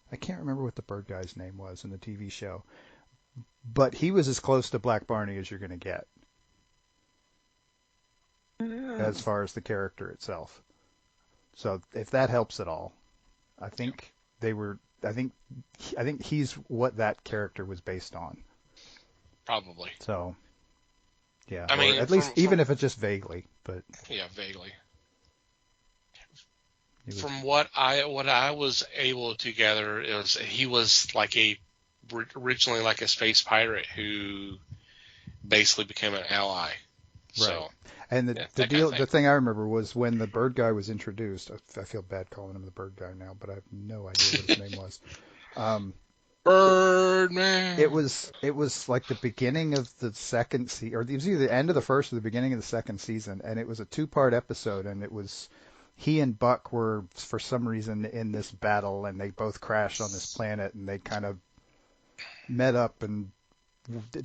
I can't remember what the bird guy's name was in the TV show, but he was as close to Black Barney as you're going to get as far as the character itself. So if that helps at all, I think he's what that character was based on. Probably. So, yeah. I mean, or at least even if it's just vaguely, but yeah, vaguely. From what I was able to gather, he was like originally like a space pirate who basically became an ally. So, right. And the thing I remember was when the bird guy was introduced. I feel bad calling him the bird guy now, but I have no idea what his name was. Birdman. It was like the beginning of the second season, or it was either the end of the first or the beginning of the second season, and it was a 2-part episode, and it was he and Buck were for some reason in this battle, and they both crashed on this planet, and they kind of met up, and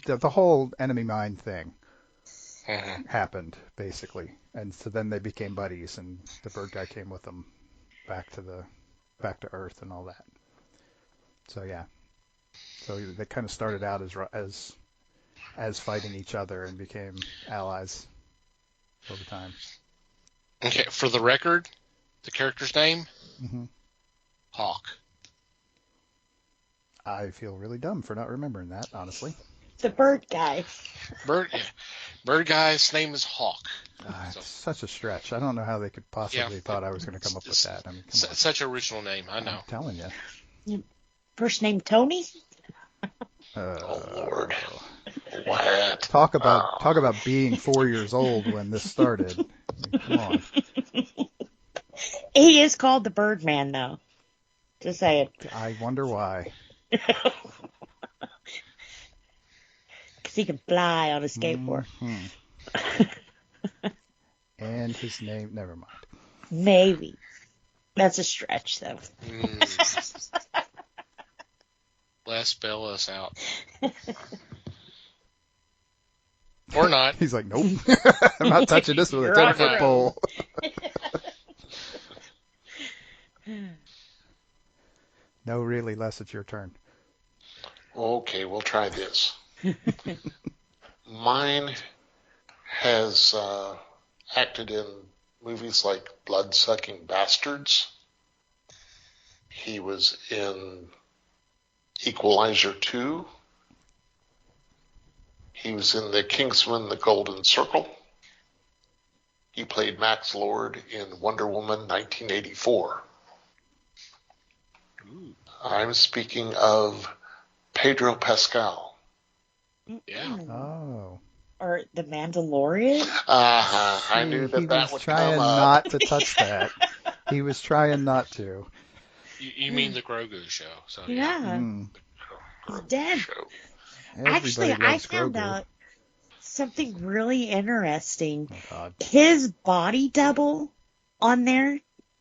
the whole enemy mine thing happened basically, and so then they became buddies, and the bird guy came with them back to Earth and all that. So yeah. So they kind of started out as fighting each other and became allies over time. Okay, for the record, the character's name? Mm-hmm. Hawk. I feel really dumb for not remembering that, honestly. The bird guy. Bird guy's name is Hawk. It's such a stretch. I don't know how they could possibly thought I was going to come up with that. I mean, come on. Such an original name, I know. I'm telling you. First name Tony? Oh Lord! What? Talk about being 4 years old when this started. I mean, come on. He is called the Birdman, though. Just say it. I wonder why. Because he can fly on a skateboard. Mm-hmm. And his name, never mind. Maybe. That's a stretch, though. Les bail us out. Or not. He's like, nope. I'm not touching this with a 10-foot pole. No, really, Les, it's your turn. Okay, we'll try this. Mine has acted in movies like Blood-Sucking Bastards. He was in Equalizer 2. He was in The Kingsman: The Golden Circle. He played Max Lord in Wonder Woman 1984. Ooh. I'm speaking of Pedro Pascal. Yeah. Oh. Or the Mandalorian? I knew that He that was would trying come up. not to touch that. He was trying not to. You mean the Grogu show? So Yeah. Mm. He's dead. Show. Actually, Everybody I loves found Grogu. out something really interesting. Oh, God. His body double on there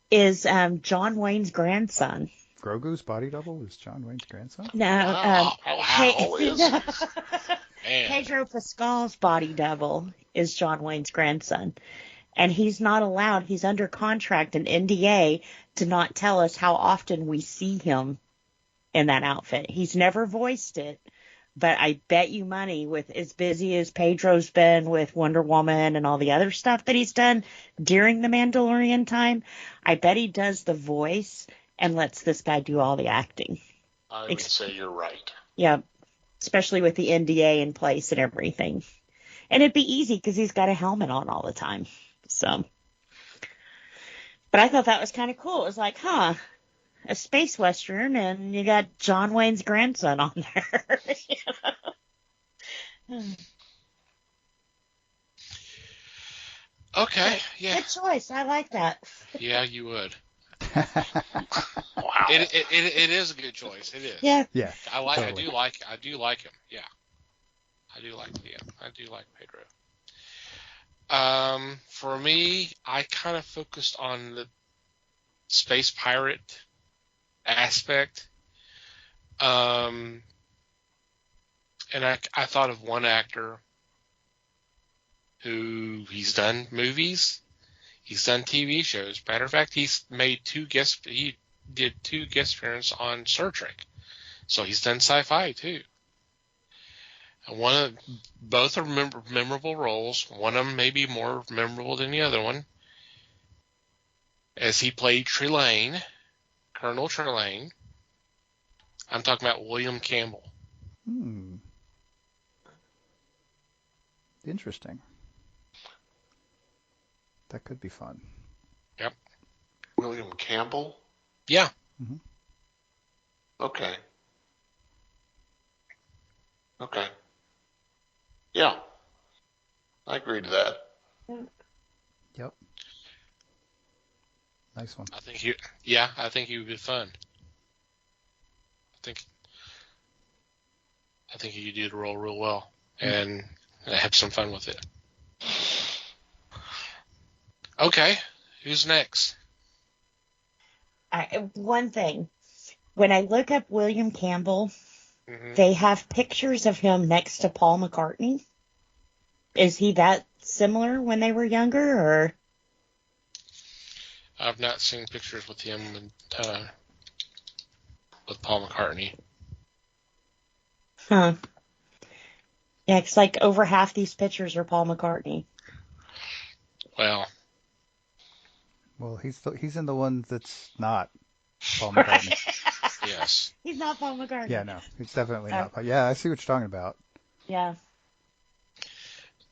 is John Wayne's grandson. Grogu's body double is John Wayne's grandson? No, Wow. How is Man. Pedro Pascal's body double is John Wayne's grandson. And he's not allowed, he's under contract, an NDA, to not tell us how often we see him in that outfit. He's never voiced it, but I bet you money, with as busy as Pedro's been with Wonder Woman and all the other stuff that he's done during the Mandalorian time, I bet he does the voice and lets this guy do all the acting. I would say you're right. Yeah, especially with the NDA in place and everything. And it'd be easy because he's got a helmet on all the time. So, but I thought that was kind of cool. It was like, a space western, and you got John Wayne's grandson on there. Okay. Yeah. Good choice. I like that. Yeah, you would. Wow. It is a good choice. It is. Yeah. Yeah. I totally. do like him. Yeah. I do like Pedro. For me, I kind of focused on the space pirate aspect. And I thought of one actor who he's done movies, he's done TV shows. Matter of fact, he did 2 guest appearances on Star Trek. So he's done sci-fi too. And both are memorable roles. One of them may be more memorable than the other one, as he played Colonel Trelane. I'm talking about William Campbell. Interesting. That could be fun. Yep. William Campbell? Yeah. Mm-hmm. Okay. Yeah, I agree to that. Yep. Nice one. I think he would be fun. I think he did the role real well, and have some fun with it. Okay, who's next? One thing, when I look up William Campbell, they have pictures of him next to Paul McCartney. Is he that similar when they were younger, or? I've not seen pictures with him and with Paul McCartney. Huh. Yeah, it's like over half these pictures are Paul McCartney. Well, he's in the one that's not Paul McCartney. yes. He's not Paul McCartney. Yeah, no, he's definitely not. Yeah, I see what you're talking about. Yeah.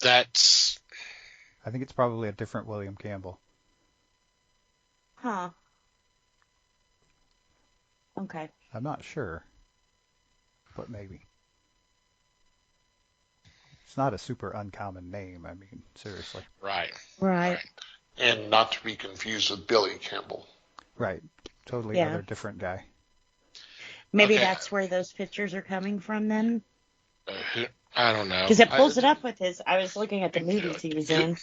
That's. I think it's probably a different William Campbell. Huh. Okay. I'm not sure, but maybe. It's not a super uncommon name. I mean, seriously. Right. And not to be confused with Billy Campbell. Right. Totally other different guy. Maybe that's where those pictures are coming from then. I don't know. Because it pulls it up with his. I was looking at the movies he was in.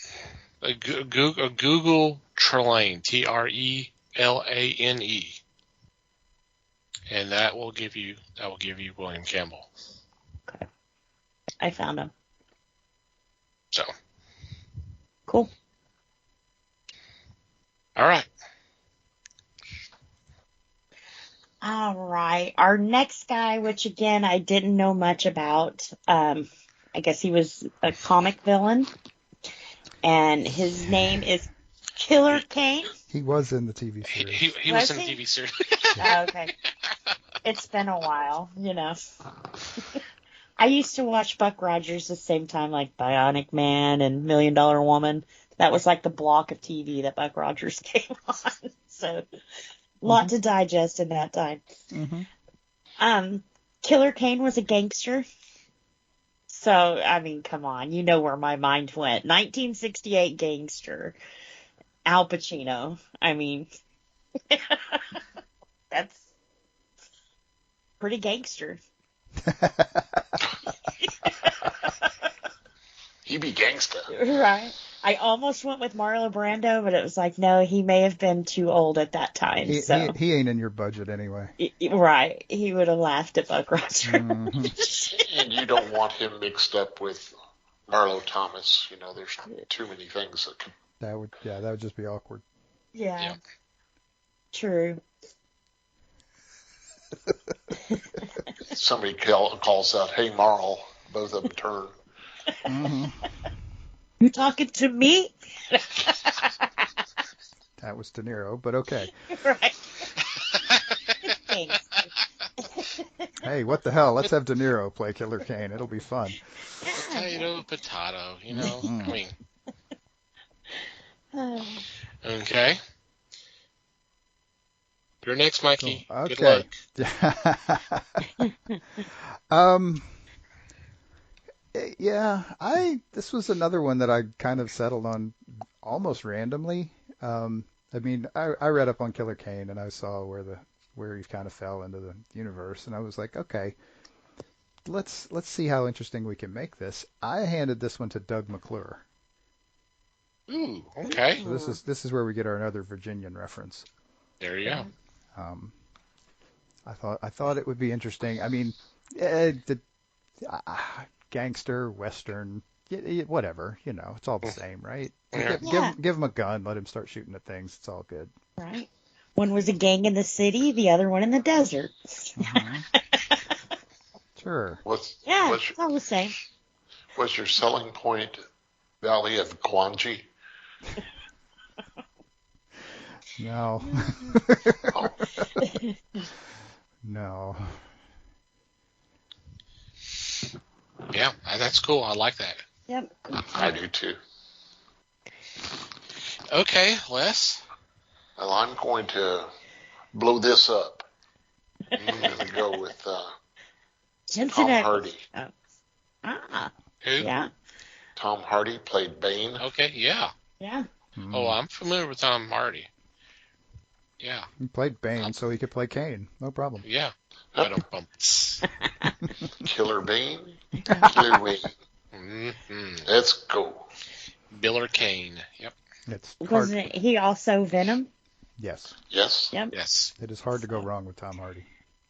Google Trelane, Trelane, and that will give you William Campbell. Okay, I found him. So cool. All right. All right. Our next guy, which again I didn't know much about. I guess he was a comic villain, and his name is Killer Kane. He was in the TV series. He was in the TV series. Oh, okay. It's been a while, I used to watch Buck Rogers the same time, like Bionic Man and $1 Million Woman. That was like the block of TV that Buck Rogers came on. So, a lot to digest in that time. Mm-hmm. Killer Kane was a gangster. So, I mean, come on. You know where my mind went. 1968 gangster. Al Pacino. I mean, that's pretty gangster. He be gangsta. Right. I almost went with Marlon Brando, but it was like, no, he may have been too old at that time. He ain't in your budget anyway. Right. He would have laughed at Buck Rogers. Mm-hmm. And you don't want him mixed up with Marlo Thomas. There's too many things that could. That would just be awkward. Yeah. True. Somebody calls out, "Hey, Marl!" Both of them turn. Mm-hmm. You talking to me? That was De Niro, but okay. Right. Hey, what the hell? Let's have De Niro play Killer Kane. It'll be fun. Potato, Mm. I mean. Okay. You're next, Mikey. Oh, okay. Good luck. Yeah, this was another one that I kind of settled on almost randomly. I mean, I read up on Killer Kane and I saw where he kind of fell into the universe, and I was like, okay, let's see how interesting we can make this. I handed this one to Doug McClure. Ooh, okay. So this is where we get our another Virginian reference. There you go. I thought it would be interesting. I mean, gangster, western, whatever, it's all the same, right? Yeah. Give him a gun, let him start shooting at things. It's all good. Right. One was a gang in the city, the other one in the desert. Mm-hmm. Sure. It's all the same. Was your selling point Valley of Guanji? No. Oh. No. Yeah, that's cool. I like that. Yep. I do too. Okay, Les. Well, I'm going to blow this up. I'm going to go with Tom Hardy. Oh. Ah, Who? yeah, Tom Hardy played Bane. Okay, yeah. yeah. Oh, I'm familiar with Tom Hardy. Yeah, He played Bane, so he could play Kane. No problem. yeah. Yep. Ba-dum-bumps. Killer Bane, Killer Wayne. Mm-hmm. Let's go. Biller Kane. Yep. It's hard. Wasn't he also Venom? Yes, Yes. Yep. Yes. it is hard to go wrong with Tom Hardy.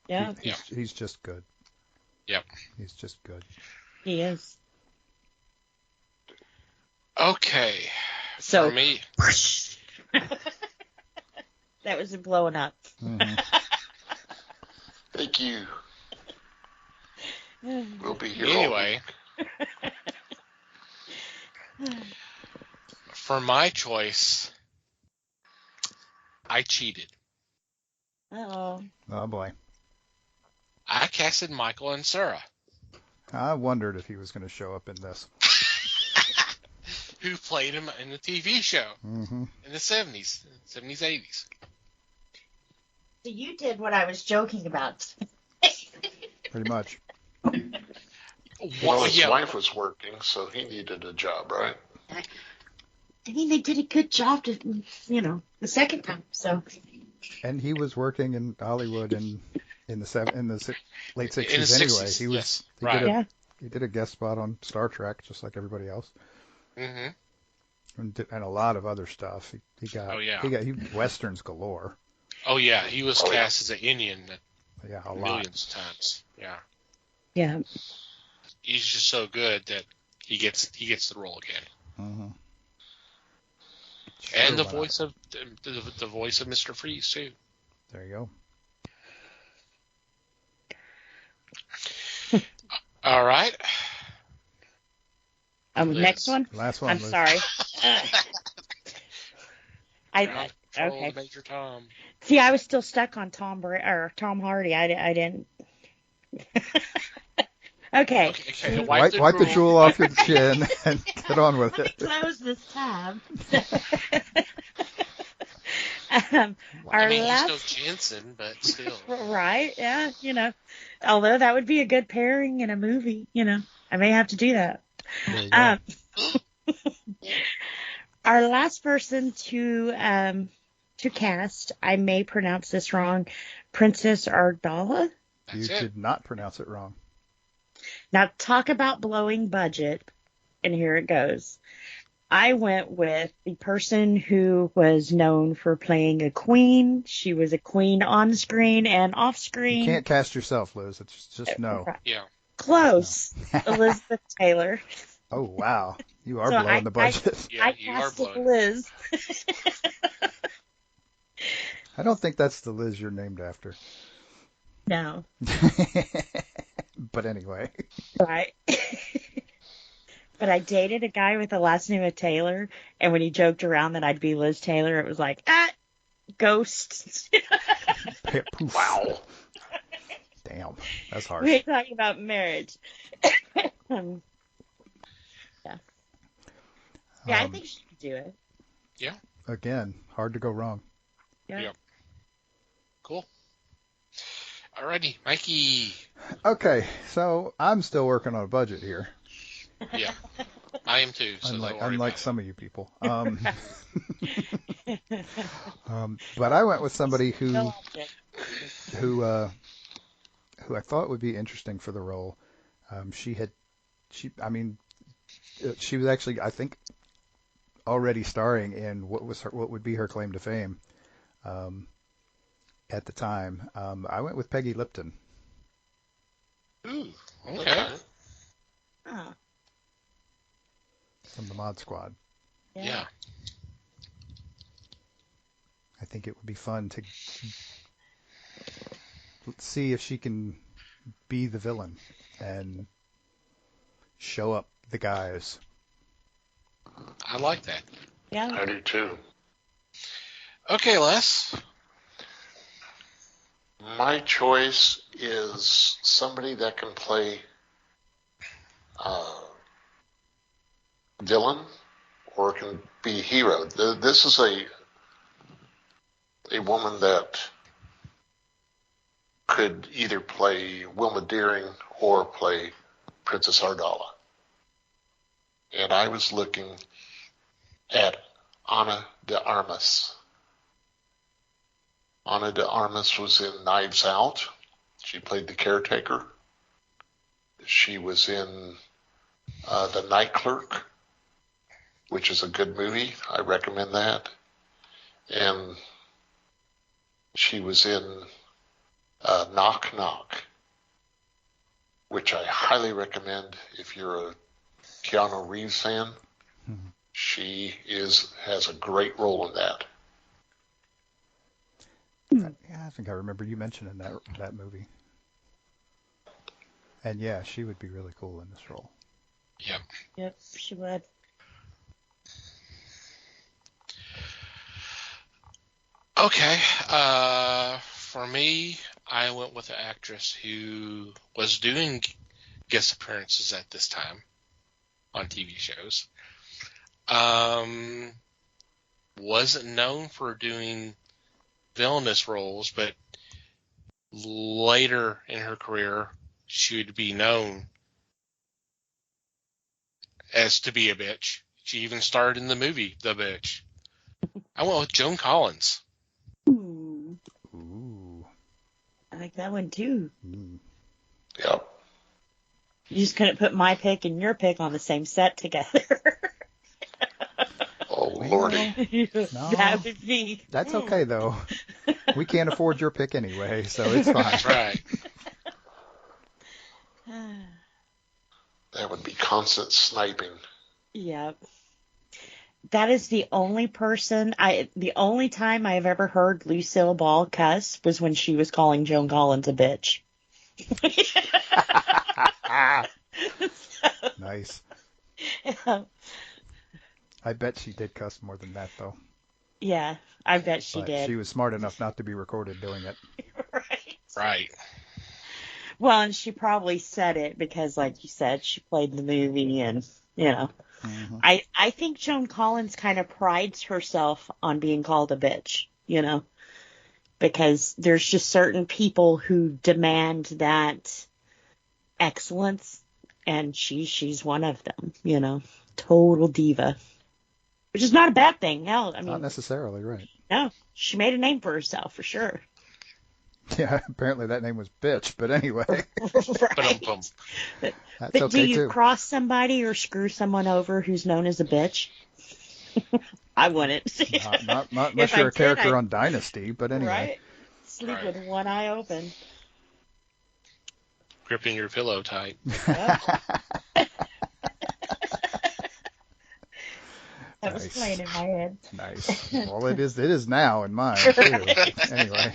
Yeah, He's just good. Yep. He's just good. he is. Okay. So For me, that was blowing up. Mm-hmm. Thank you. We'll be here. anyway, for my choice, I cheated. Oh, Oh boy, I casted Michael and Sarah, I wondered if he was going to show up in this. who played him in the TV show Mm-hmm. in the 70s, 80s. so you did what I was joking about. Pretty much. Well, his wife was working, so he needed a job, right? I mean, they did a good job to, the second time. So And he was working in Hollywood in the late '60s In the 60s, anyway. He was yes, he right. did a yeah, he did a guest spot on Star Trek just like everybody else, Mm-hmm. and a lot of other stuff. He got Oh, yeah. he westerns galore. Oh, yeah. He was Oh, yeah. cast as an Indian Yeah, a lot. millions of times. Yeah. yeah. He's just so good that he gets the role again. Mm-hmm. And the voice of the voice of Mr. Freeze too. There you go. All right. Liz. Next one. Last one. I'm Liz. sorry. Ground control Okay. to Major Tom. See, I was still stuck on Tom Hardy. I didn't. Okay. Okay. Wipe the drool off your chin and get on with it. Close this tab. I mean, he's no Jensen, but still. Right? Yeah. Although that would be a good pairing in a movie. I may have to do that. There you go. Our last person to cast, I may pronounce this wrong, Princess Ardala. You did not pronounce it wrong. Now talk about blowing budget, and here it goes. I went with the person who was known for playing a queen. She was a queen on screen and off screen. You can't cast yourself, Liz. It's just no. Yeah. Close. Elizabeth Taylor. Oh wow, you are So blowing the budget. Yeah, I you are casted blowing. Liz. I don't think that's the Liz you're named after. No. But anyway. Right. But I dated a guy with the last name of Taylor, and when he joked around that I'd be Liz Taylor, it was like, ghost. Poof. Wow. Damn, that's harsh. We ain't talking about marriage. Yeah. Yeah, I think she could do it. Again, hard to go wrong. Yeah. Yeah. Cool. Alrighty, Mikey. Okay, so I'm still working on a budget here, Yeah. I am too. So don't worry unlike about it. some of you people. But I went with somebody who I thought would be interesting for the role. She was actually, I think, already starring in what would be her claim to fame at the time. I went with Peggy Lipton. Ooh, okay. Oh, From the Mod Squad. Yeah. I think it would be fun to see if she can be the villain and show up the guys. I like that. Yeah. I do too. Okay, Les. My choice is somebody that can play villain or can be hero. This is a a woman that could either play Wilma Dearing or play Princess Ardala. And I was looking at Ana de Armas. Ana de Armas was in Knives Out. She played the caretaker. She was in The Night Clerk, which is a good movie. I recommend that. And she was in Knock Knock, which I highly recommend if you're a Keanu Reeves fan. Mm-hmm. She has a great role in that. Yeah, I think I remember you mentioning that movie. And yeah, she would be really cool in this role. Yep. Yep, she would. Okay. For me, I went with an actress who was doing guest appearances at this time on TV shows. Wasn't known for doing villainous roles, but later in her career, she would be known as to be a bitch. She even starred in the movie The Bitch. I went with Joan Collins. Ooh, Ooh. I like that one too. Mm. Yep. You just couldn't put my pick and your pick on the same set together. Oh, Lordy. No. That would be. That's okay, though. We can't afford your pick anyway, so it's fine. That's right. That would be constant sniping. Yep. That is the only the only time I've ever heard Lucille Ball cuss was when she was calling Joan Collins a bitch. Nice. Yeah. I bet she did cuss more than that, though. Yeah, I bet she But did. she was smart enough not to be recorded doing it. Right. Right. Well, and she probably said it because, like you said, she played in the movie and, you know. Mm-hmm. I think Joan Collins kind of prides herself on being called a bitch, you know, because there's just certain people who demand that excellence, and she's one of them, you know, total diva, which is not a bad thing. No, I Not mean, necessarily, right. no, she made a name for herself for sure. Yeah, apparently that name was bitch, but anyway. Right. Ba-dum-bum. That's But okay, do you too. cross somebody or screw someone over who's known as a bitch? I wouldn't. Not If unless I you're a did, character I'd- on Dynasty, but anyway. Right? Sleep Right. with one eye open. Gripping your pillow tight. Yep. That was Nice. playing in my head. Nice. Well, it is now in mine, too. Anyway,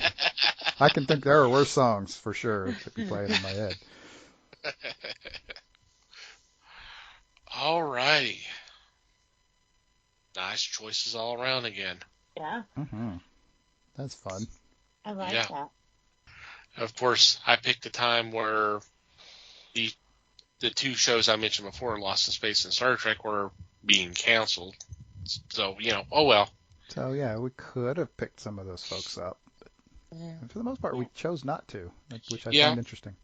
I can think there are worse songs, for sure, to be playing in my head. All righty. Nice choices all around again. Yeah, Mm-hmm. That's fun. I like Yeah. that. Of course, I picked a time where the two shows I mentioned before, Lost in Space and Star Trek, were being canceled. So, oh well. So, yeah, we could have picked some of those folks up. But for the most part, we chose not to, which I find interesting.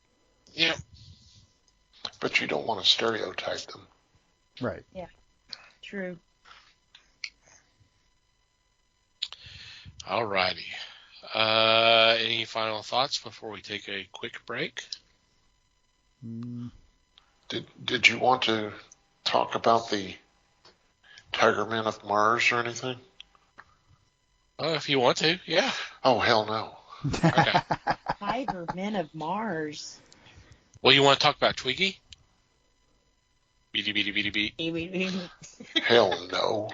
Yeah. But you don't want to stereotype them. Right. True. All righty. Any final thoughts before we take a quick break? Mm, Did you want to talk about the Tiger Men of Mars or anything? Oh, if you want to, yeah. Oh, hell no. Okay. Tiger Men of Mars. Well, you want to talk about Twiggy? Beady, beady, beady, beady. Hell no.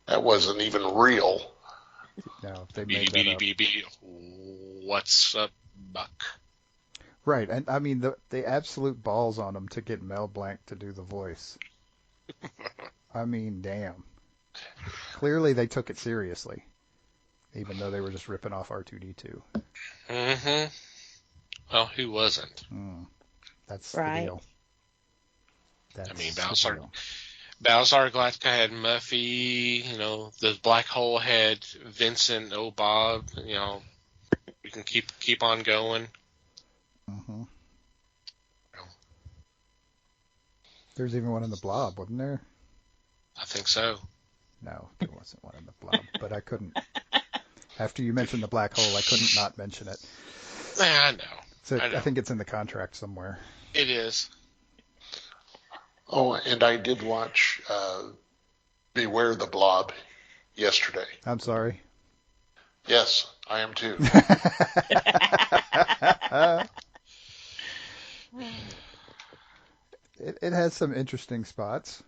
That wasn't even real. No, they Beady, made that beady, up. beady, beady. What's up, Buck? Right, and I mean, the absolute balls on them to get Mel Blanc to do the voice. I mean, damn. Clearly they took it seriously, even though they were just ripping off R2-D2. Mm-hmm. Well, who wasn't? That's Right. the deal. That's I mean, the Battlestar deal. Battlestar Galactica had Muffy. The Black Hole had Vincent Bob. We can keep on going. Mm-hmm. There's even one in the Blob, wasn't there? I think so. No, there wasn't one in the Blob, but I couldn't. After you mentioned the Black Hole, I couldn't not mention it. I know. So I know. I think it's in the contract somewhere. It is. Oh, and I did watch Beware the Blob yesterday. I'm sorry. Yes, I am too. It has some interesting spots.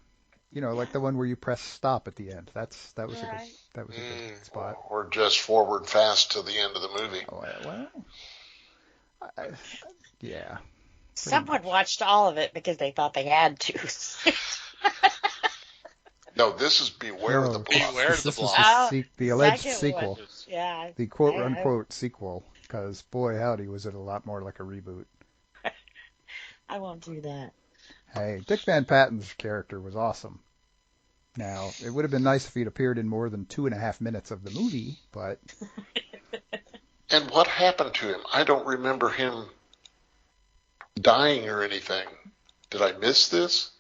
Like the one where you press stop at the end. That was a good spot. Or just forward fast to the end of the movie. Oh, well, yeah. Someone watched all of it because they thought they had to. No, this is Beware the Blob. Beware the This Blob. is the alleged Second sequel. one. Yeah. The quote-unquote sequel. Because, boy, howdy, was it a lot more like a reboot. I won't do that. Hey, Dick Van Patten's character was awesome. Now, it would have been nice if he'd appeared in more than 2.5 minutes of the movie, but... And what happened to him? I don't remember him dying or anything. Did I miss this?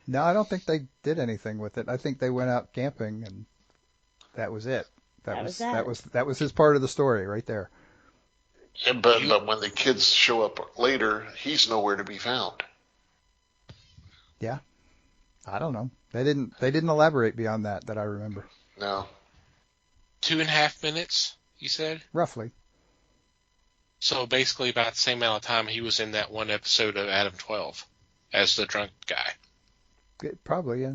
No, I don't think they did anything with it. I think they went out camping, and that was it. That was his part of the story right there. But when the kids show up later, he's nowhere to be found. Yeah, I don't know. They didn't elaborate beyond that I remember. No. 2.5 minutes, you said? Roughly. So basically about the same amount of time he was in that one episode of Adam 12 as the drunk guy. Probably, yeah.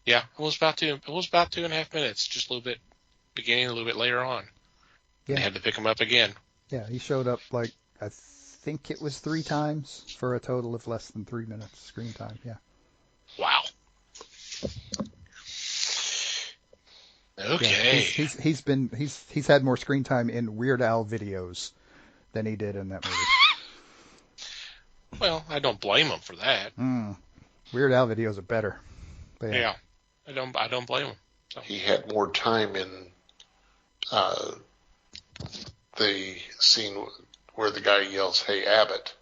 Yeah, it was about 2.5 minutes, just a little bit beginning, a little bit later on. Yeah. They had to pick him up again. Yeah, he showed up I think it was 3 times for a total of less than 3 minutes screen time. Yeah. Wow. Okay. Yeah, he's had more screen time in Weird Al videos than he did in that movie. Well, I don't blame him for that. Weird Al videos are better. But yeah, I don't blame him. So. He had more time in the scene where the guy yells, "Hey, Abbott."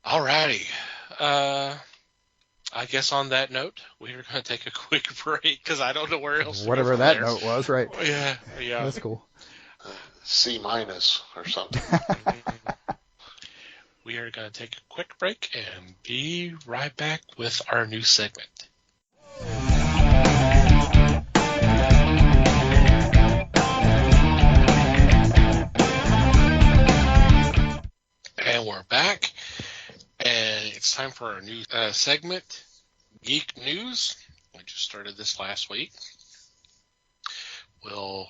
Alrighty. I guess on that note, we're going to take a quick break because I don't know where else. Whatever that note was, right? Yeah. That's cool. C- or something. We are going to take a quick break and be right back with our new segment. And we're back, and it's time for our new segment, Geek News. We just started this last week. We'll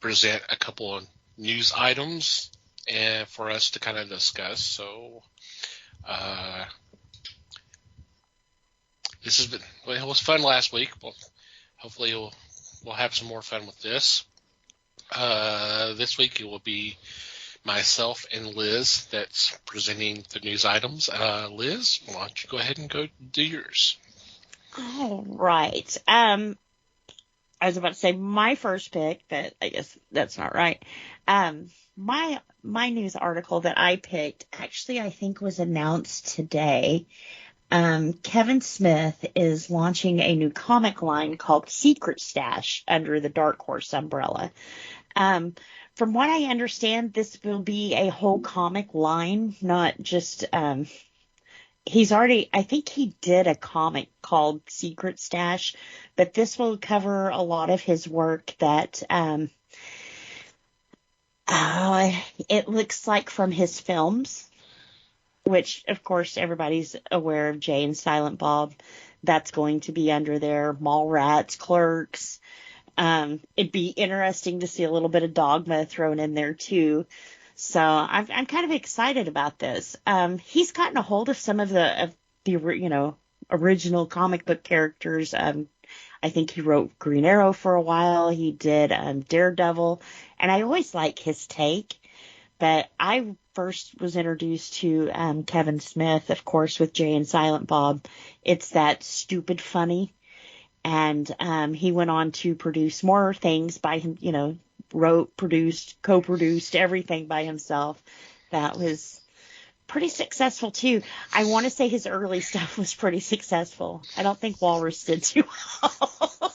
present a couple of news items and for us to kind of discuss. So this has been, well, it was fun last week. Well, hopefully we'll have some more fun with this. This week it will be myself and Liz that's presenting the news items. Liz, why don't you go ahead and go do yours? All right. I was about to say my first pick, but I guess that's not right. My news article that I picked actually I think was announced today. Kevin Smith is launching a new comic line called Secret Stash under the Dark Horse umbrella. From what I understand, this will be a whole comic line, not just I think he did a comic called Secret Stash, but this will cover a lot of his work that it looks like from his films, which, of course, everybody's aware of Jay and Silent Bob. That's going to be under there. Mallrats, Clerks. It'd be interesting to see a little bit of Dogma thrown in there, too. So I'm kind of excited about this. He's gotten a hold of some of the original comic book characters. I think he wrote Green Arrow for a while. He did Daredevil, and I always like his take. But I first was introduced to Kevin Smith, of course, with Jay and Silent Bob. It's that stupid funny. And he went on to produce more things by him, wrote, produced, co-produced, everything by himself. That was pretty successful, too. I want to say his early stuff was pretty successful. I don't think Walrus did too well.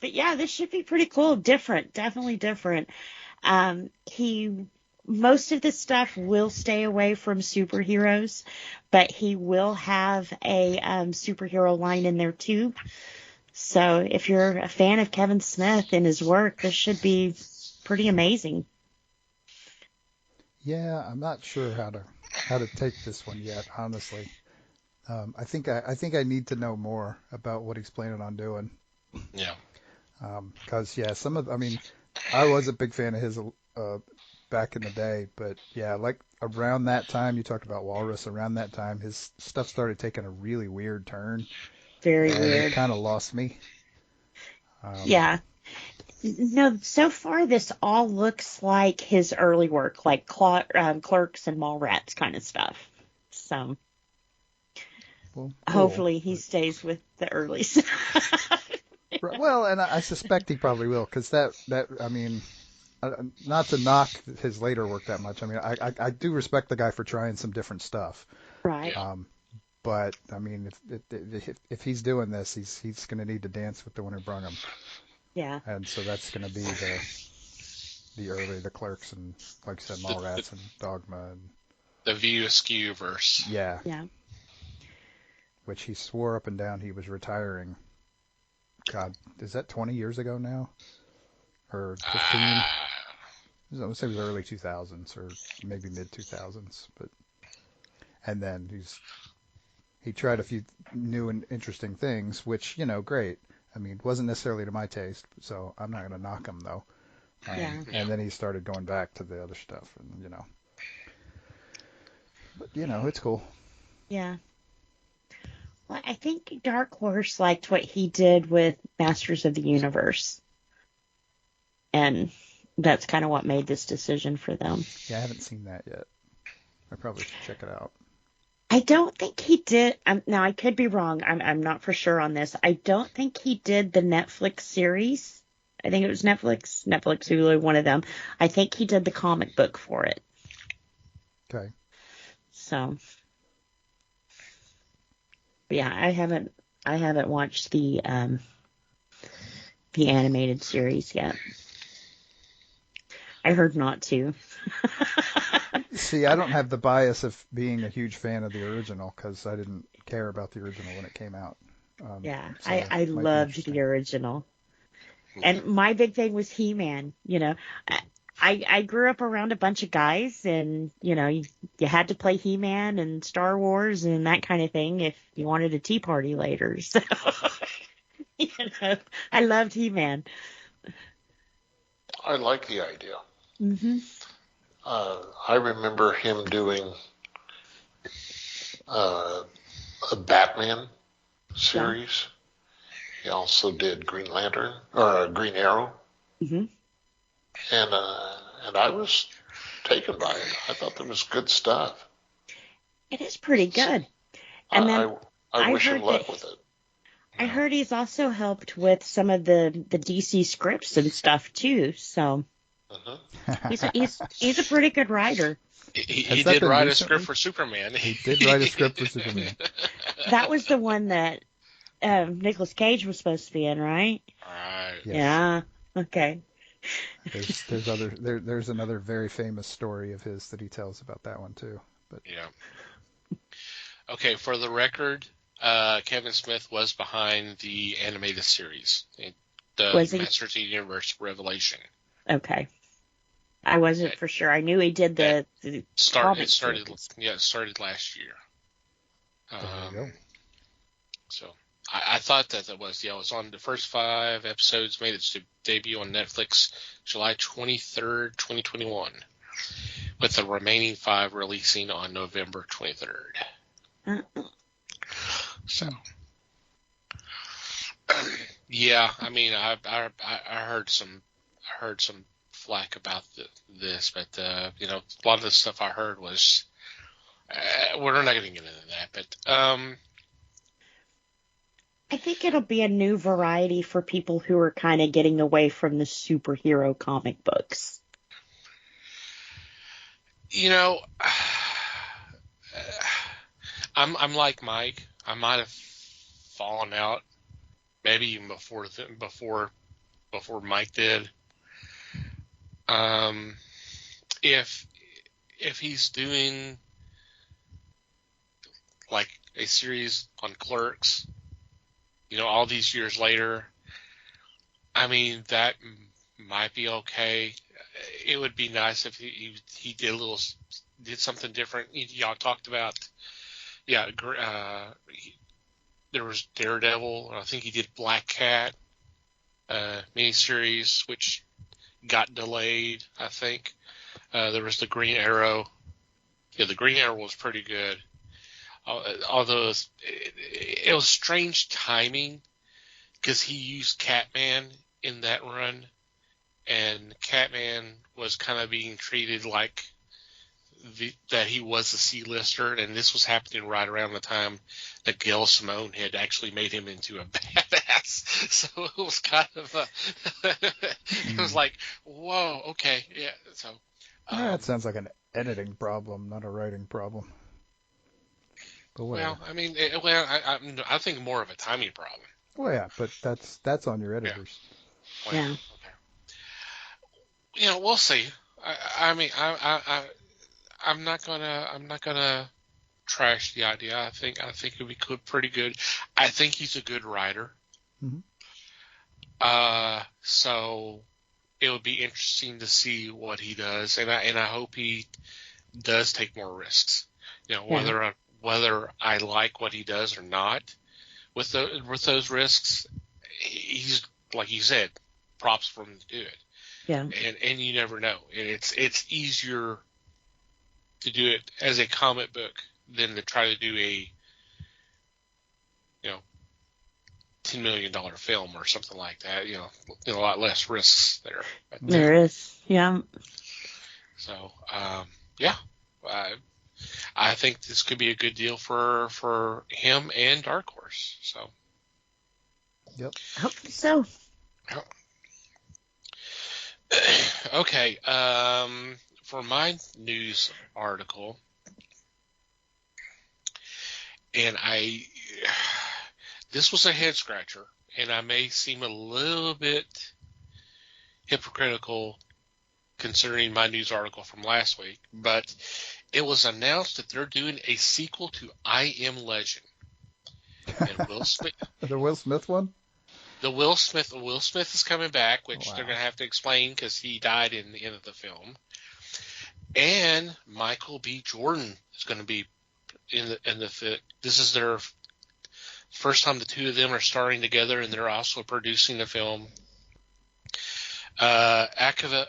But yeah, this should be pretty cool. Different, definitely different. Most of the stuff will stay away from superheroes, but he will have a superhero line in there too. So if you're a fan of Kevin Smith and his work, this should be pretty amazing. Yeah, I'm not sure how to take this one yet, honestly. I think I need to know more about what he's planning on doing. Yeah. Because I was a big fan of his back in the day, but yeah, like around that time, you talked about Walrus. Around that time, his stuff started taking a really weird turn. Very and weird. It kind of lost me. Yeah. No, so far this all looks like his early work, like Clerks and Mallrats kind of stuff. So Well, hopefully he stays with the early stuff. Well, and I suspect he probably will, because not to knock his later work that much. I mean, I do respect the guy for trying some different stuff. Right. But I mean, if he's doing this, he's going to need to dance with the one who brung him. Yeah. And so that's going to be the Clerks and, like I said, Mallrats and Dogma and the View Askew verse. Yeah. Yeah. Which he swore up and down he was retiring. God, is that 20 years ago now? Or 15? I would say it was early 2000s or maybe mid 2000s. And then he tried a few new and interesting things, which, great. I mean, wasn't necessarily to my taste, so I'm not going to knock him, though. And then he started going back to the other stuff, and, But, it's cool. Yeah. Well, I think Dark Horse liked what he did with Masters of the Universe. And that's kind of what made this decision for them. Yeah, I haven't seen that yet. I probably should check it out. I don't think he did. Now, I could be wrong. I'm not for sure on this. I don't think he did the Netflix series. I think it was Netflix, Hulu, one of them. I think he did the comic book for it. Okay. So, but yeah, I haven't watched the animated series yet. I heard not to. See, I don't have the bias of being a huge fan of the original because I didn't care about the original when it came out. So I loved the original. And my big thing was He-Man. I grew up around a bunch of guys, and, you had to play He-Man and Star Wars and that kind of thing if you wanted a tea party later. So, I loved He-Man. I like the idea. Mm-hmm. I remember him doing a Batman series. Yeah. He also did Green Lantern or Green Arrow. Mm-hmm. And I was taken by it. I thought there was good stuff. It is pretty good. And then I wish him luck with it. I heard he's also helped with some of the DC scripts and stuff too. So he's a pretty good writer. He did write a script for Superman. He did write a script for Superman. That was the one that Nicolas Cage was supposed to be in, right? Right. Yes. Yeah. Okay. There's another very famous story of his that he tells about that one too. But yeah. Okay, for the record, Kevin Smith was behind the animated series, the Masters of the Universe Revelation. Okay. I wasn't for sure. I knew he did the it started last year. There you go. So I thought that was it was on the first 5 episodes, made its debut on Netflix July 23rd, 2021, with the remaining 5 releasing on November 23rd. So, Yeah, I mean, I heard some flack about this, but a lot of the stuff I heard was we're not going to get into that, but I think it'll be a new variety for people who are kind of getting away from the superhero comic books. you know, I'm like Mike. I might have fallen out maybe even before Mike did. Um, if he's doing like a series on Clerks, all these years later, I mean that might be okay. It would be nice if he did something different. Y'all talked about there was Daredevil. I think he did Black Cat miniseries, which got delayed. I think there was the Green Arrow. Yeah, the Green Arrow was pretty good. Although it was strange timing because he used Catman in that run, and Catman was kind of being treated like that he was a C-lister, and this was happening right around the time that Gail Simone had actually made him into a badass. So it was kind of it was like, whoa, okay, yeah. So That sounds like an editing problem, not a writing problem. But whatever. well, I mean, I think more of a timing problem. Well, yeah, but that's on your editors. Well, Yeah. Okay. We'll see. I mean, I'm not gonna trash the idea. I think it'd be pretty good. I think he's a good writer. Mm-hmm. So it would be interesting to see what he does, and I hope he does take more risks. Whether I like what he does or not, with those risks, he's like you said, props for him to do it. Yeah. And you never know. And it's easier to do it as a comic book than to try to do a $10 million film or something like that. A lot less risks there. But, There is. Yeah. So yeah, I think this could be a good deal for him and Dark Horse. So. Yep. Hope so. Okay. For my news article, and this was a head scratcher, and I may seem a little bit hypocritical considering my news article from last week, but it was announced that they're doing a sequel to I Am Legend. And Will Smith, The Will Smith one? Will Smith is coming back, which Wow. they're going to have to explain because he died in the end of the film. And Michael B. Jordan is going to be in the this is their first time the two of them are starring together, and they're also producing the film. Akiva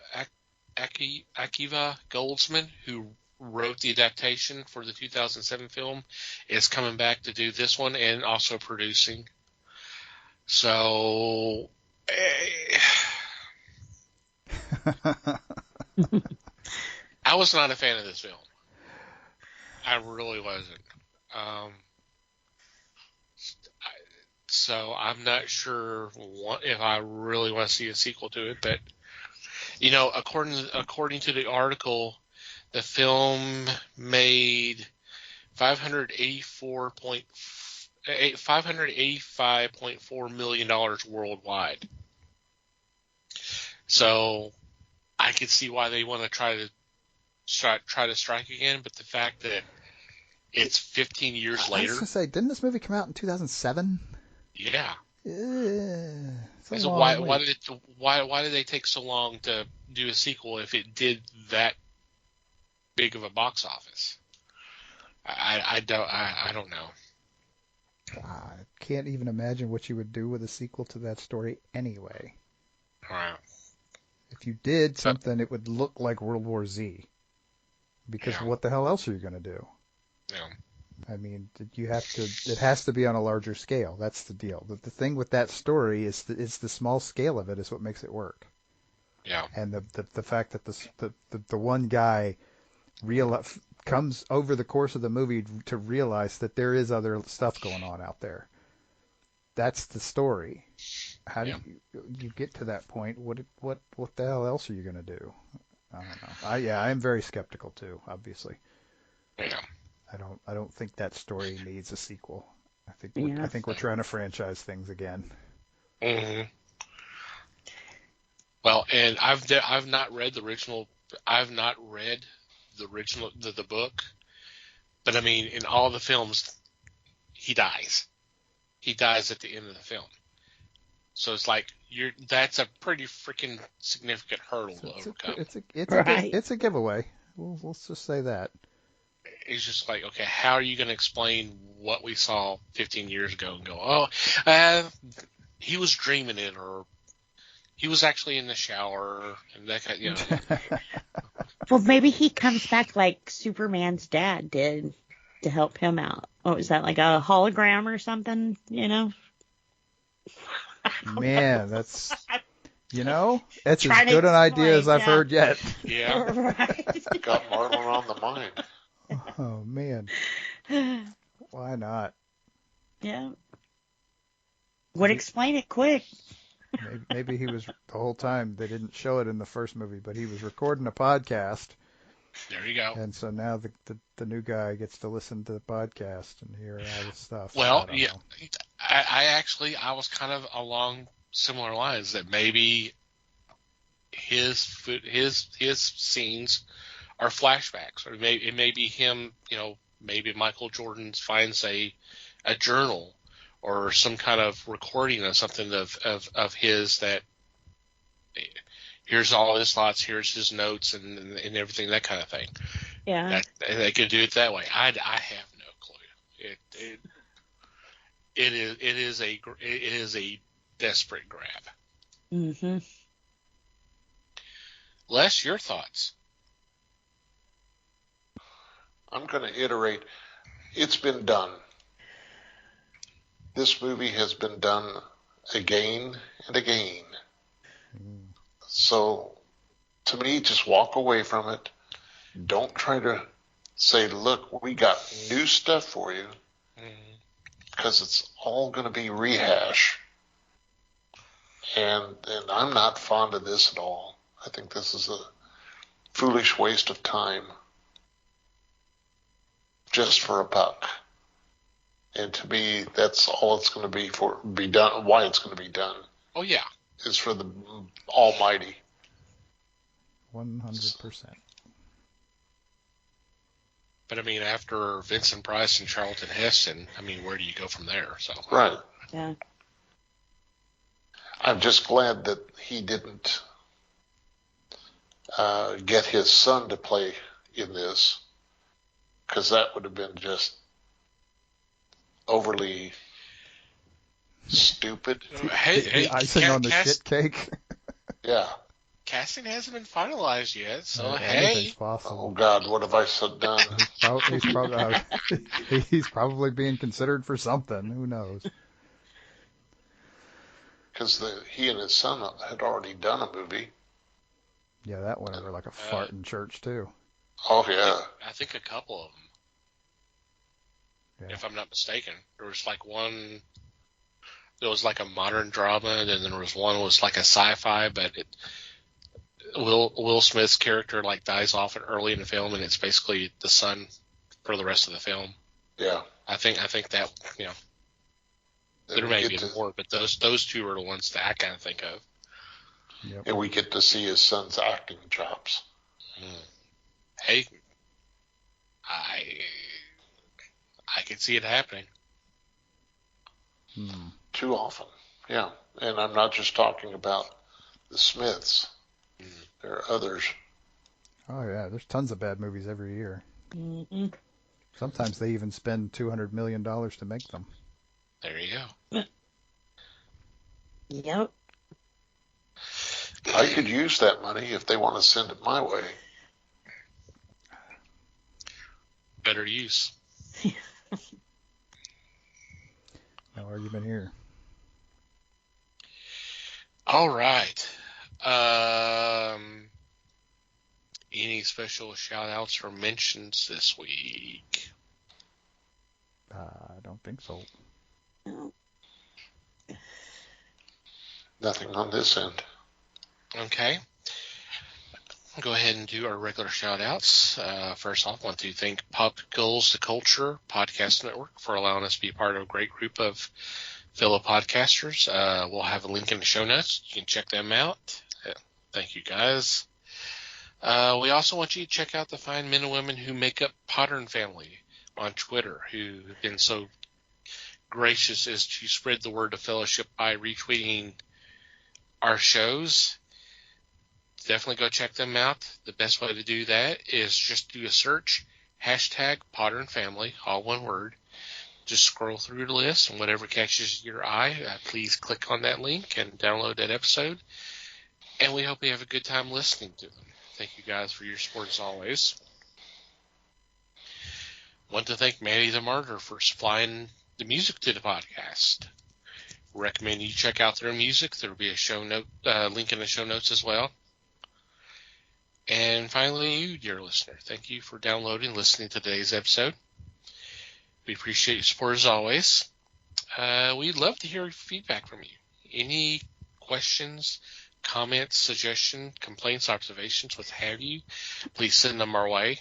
Goldsman, who wrote the adaptation for the 2007 film, is coming back to do this one and also producing. So, I was not a fan of this film. I really wasn't. So I'm not sure if I really want to see a sequel to it, but according to the article, the film made $585.4 million worldwide. So I could see why they want to try to strike again, but the fact that it's 15 years later. I was going to say, didn't this movie come out in 2007? Yeah. So why did they take so long to do a sequel if it did that big of a box office? I don't know. I can't even imagine what you would do with a sequel to that story anyway. Right. If you did something, it would look like World War Z. Because what the hell else are you going to do? Yeah. I mean, it has to be on a larger scale. That's the deal. The thing with that story is the small scale of it is what makes it work. Yeah. And the fact that the one guy comes over the course of the movie to realize that there is other stuff going on out there. That's the story. How do you get to that point? What the hell else are you going to do? I don't know. I am very skeptical too, obviously. Yeah. I don't think that story needs a sequel. I think we're trying to franchise things again. Mm-hmm. Well, and I've not read the original. I've not read the original the book, but I mean, in all the films, he dies. He dies at the end of the film. So it's like that's a pretty freaking significant hurdle to overcome. It's a giveaway. Let's just say that. It's just like, okay, how are you going to explain what we saw 15 years ago and go, he was dreaming it, or he was actually in the shower, and that kind of, Well, maybe he comes back like Superman's dad did to help him out. What was that, like a hologram or something, Man, that's as good an idea as I've heard yet. Yeah. Right. Got Marlon on the mind. Oh, man. Why not? Yeah. Would explain it quick. Maybe he was the whole time. They didn't show it in the first movie, but he was recording a podcast. There you go. And so now the new guy gets to listen to the podcast and hear all this stuff. Well, I don't know. I was kind of along similar lines that maybe his scenes are flashbacks, or it may be him. Maybe Michael Jordan finds a journal or some kind of recording of something of his that. Here's all his thoughts. Here's his notes and everything, that kind of thing. Yeah, they could do it that way. I have no clue. It is a desperate grab. Mm-hmm. Les, your thoughts? I'm going to iterate. It's been done. This movie has been done again and again. So, to me, just walk away from it. Don't try to say, look, we got new stuff for you, because it's all going to be rehash. And I'm not fond of this at all. I think this is a foolish waste of time just for a buck. And to me, that's all it's going to be done. Why it's going to be done. Oh, yeah. Is for the Almighty. 100%. But I mean, after Vincent Price and Charlton Heston, I mean, where do you go from there? So right. Yeah. I'm just glad that he didn't get his son to play in this, because that would have been just overly stupid. Hey, icing on the shit cake. Yeah. Casting hasn't been finalized yet, so Anything's possible. Oh God, what have I done? He's probably being considered for something. Who knows? Because he and his son had already done a movie. Yeah, that went over like a fart in church too. Oh yeah. I think a couple of them, Yeah. if I'm not mistaken. There was like one. There was like a modern drama, and then there was one was like a sci-fi, but Will Smith's character like dies off early in the film, and it's basically the son for the rest of the film. Yeah. I think that there may be more, but those two are the ones that I kind of think of. Yep. And we get to see his son's acting chops. Hey, I can see it happening. Too often. Yeah. And I'm not just talking about the Smiths. There are others. Oh yeah, there's tons of bad movies every year. Mm-hmm. Sometimes they even spend $200 million to make them. There you go. Yep. I could use that money if they want to send it my way. Better use. No argument here. All right. Any special shout-outs or mentions this week? I don't think so. No. Nothing on this end. Okay. I'll go ahead and do our regular shout-outs. First off, I want to thank Pop Goals the Culture Podcast Network for allowing us to be part of a great group of fellow podcasters. We'll have a link in the show notes. You can check them out. Thank you, guys. We also want you to check out the fine men and women who make up Pattern Family on Twitter, who have been so gracious as to spread the word of fellowship by retweeting our shows. Definitely go check them out. The best way to do that is just do a search, #PatternFamily, all one word. Just scroll through the list, and whatever catches your eye, please click on that link and download that episode. And we hope you have a good time listening to them. Thank you guys for your support as always. Want to thank Manny the Martyr for supplying the music to the podcast. Recommend you check out their music. There will be a show note link in the show notes as well. And finally, you, dear listener, thank you for downloading and listening to today's episode. We appreciate your support as always. We'd love to hear feedback from you. Any questions, comments, suggestions, complaints, observations, what have you, please send them our way.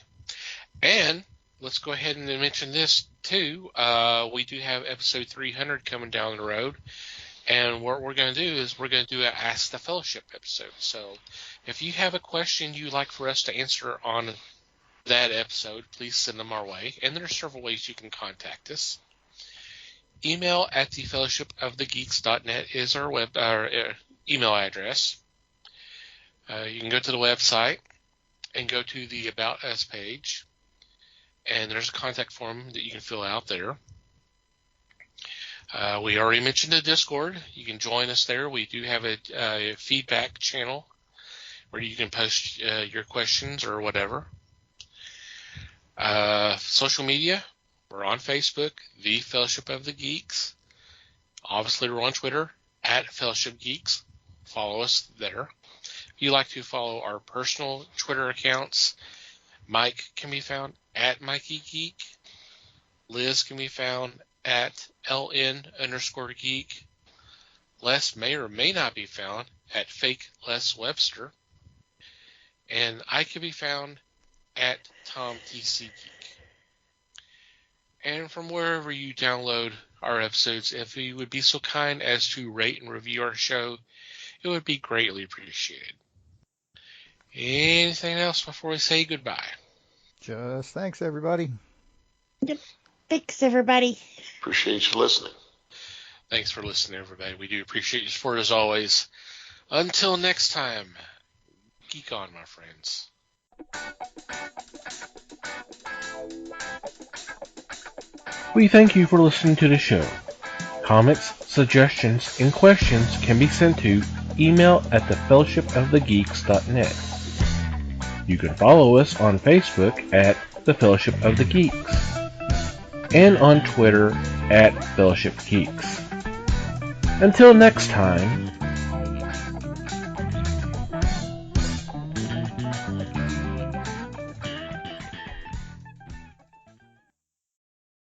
And let's go ahead and mention this too. We do have episode 300 coming down the road. And what we're going to do is we're going to do an Ask the Fellowship episode. So if you have a question you'd like for us to answer on that episode, please send them our way. And there are several ways you can contact us. Email at thefellowshipofthegeeks.net is our email address. You can go to the website and go to the About Us page. And there's a contact form that you can fill out there. We already mentioned the Discord. You can join us there. We do have a feedback channel where you can post your questions or whatever. Social media, we're on Facebook, The Fellowship of the Geeks. Obviously, we're on Twitter, @FellowshipGeeks. Follow us there. If you'd like to follow our personal Twitter accounts, Mike can be found @MikeyGeek. Liz can be found @LN_geek. Les may or may not be found @FakeLesWebster. And I can be found @TomTCGeek. And from wherever you download our episodes, if you would be so kind as to rate and review our show, it would be greatly appreciated. Anything else before we say goodbye? Just thanks, everybody. Yep. Thanks, everybody. Appreciate you listening. Thanks for listening, everybody. We do appreciate your support as always. Until next time, geek on, my friends. We thank you for listening to the show. Comments, suggestions, and questions can be sent to email@thefellowshipofthegeeks.net. You can follow us on Facebook @The Fellowship of the Geeks and on Twitter @FellowshipGeeks. Until next time,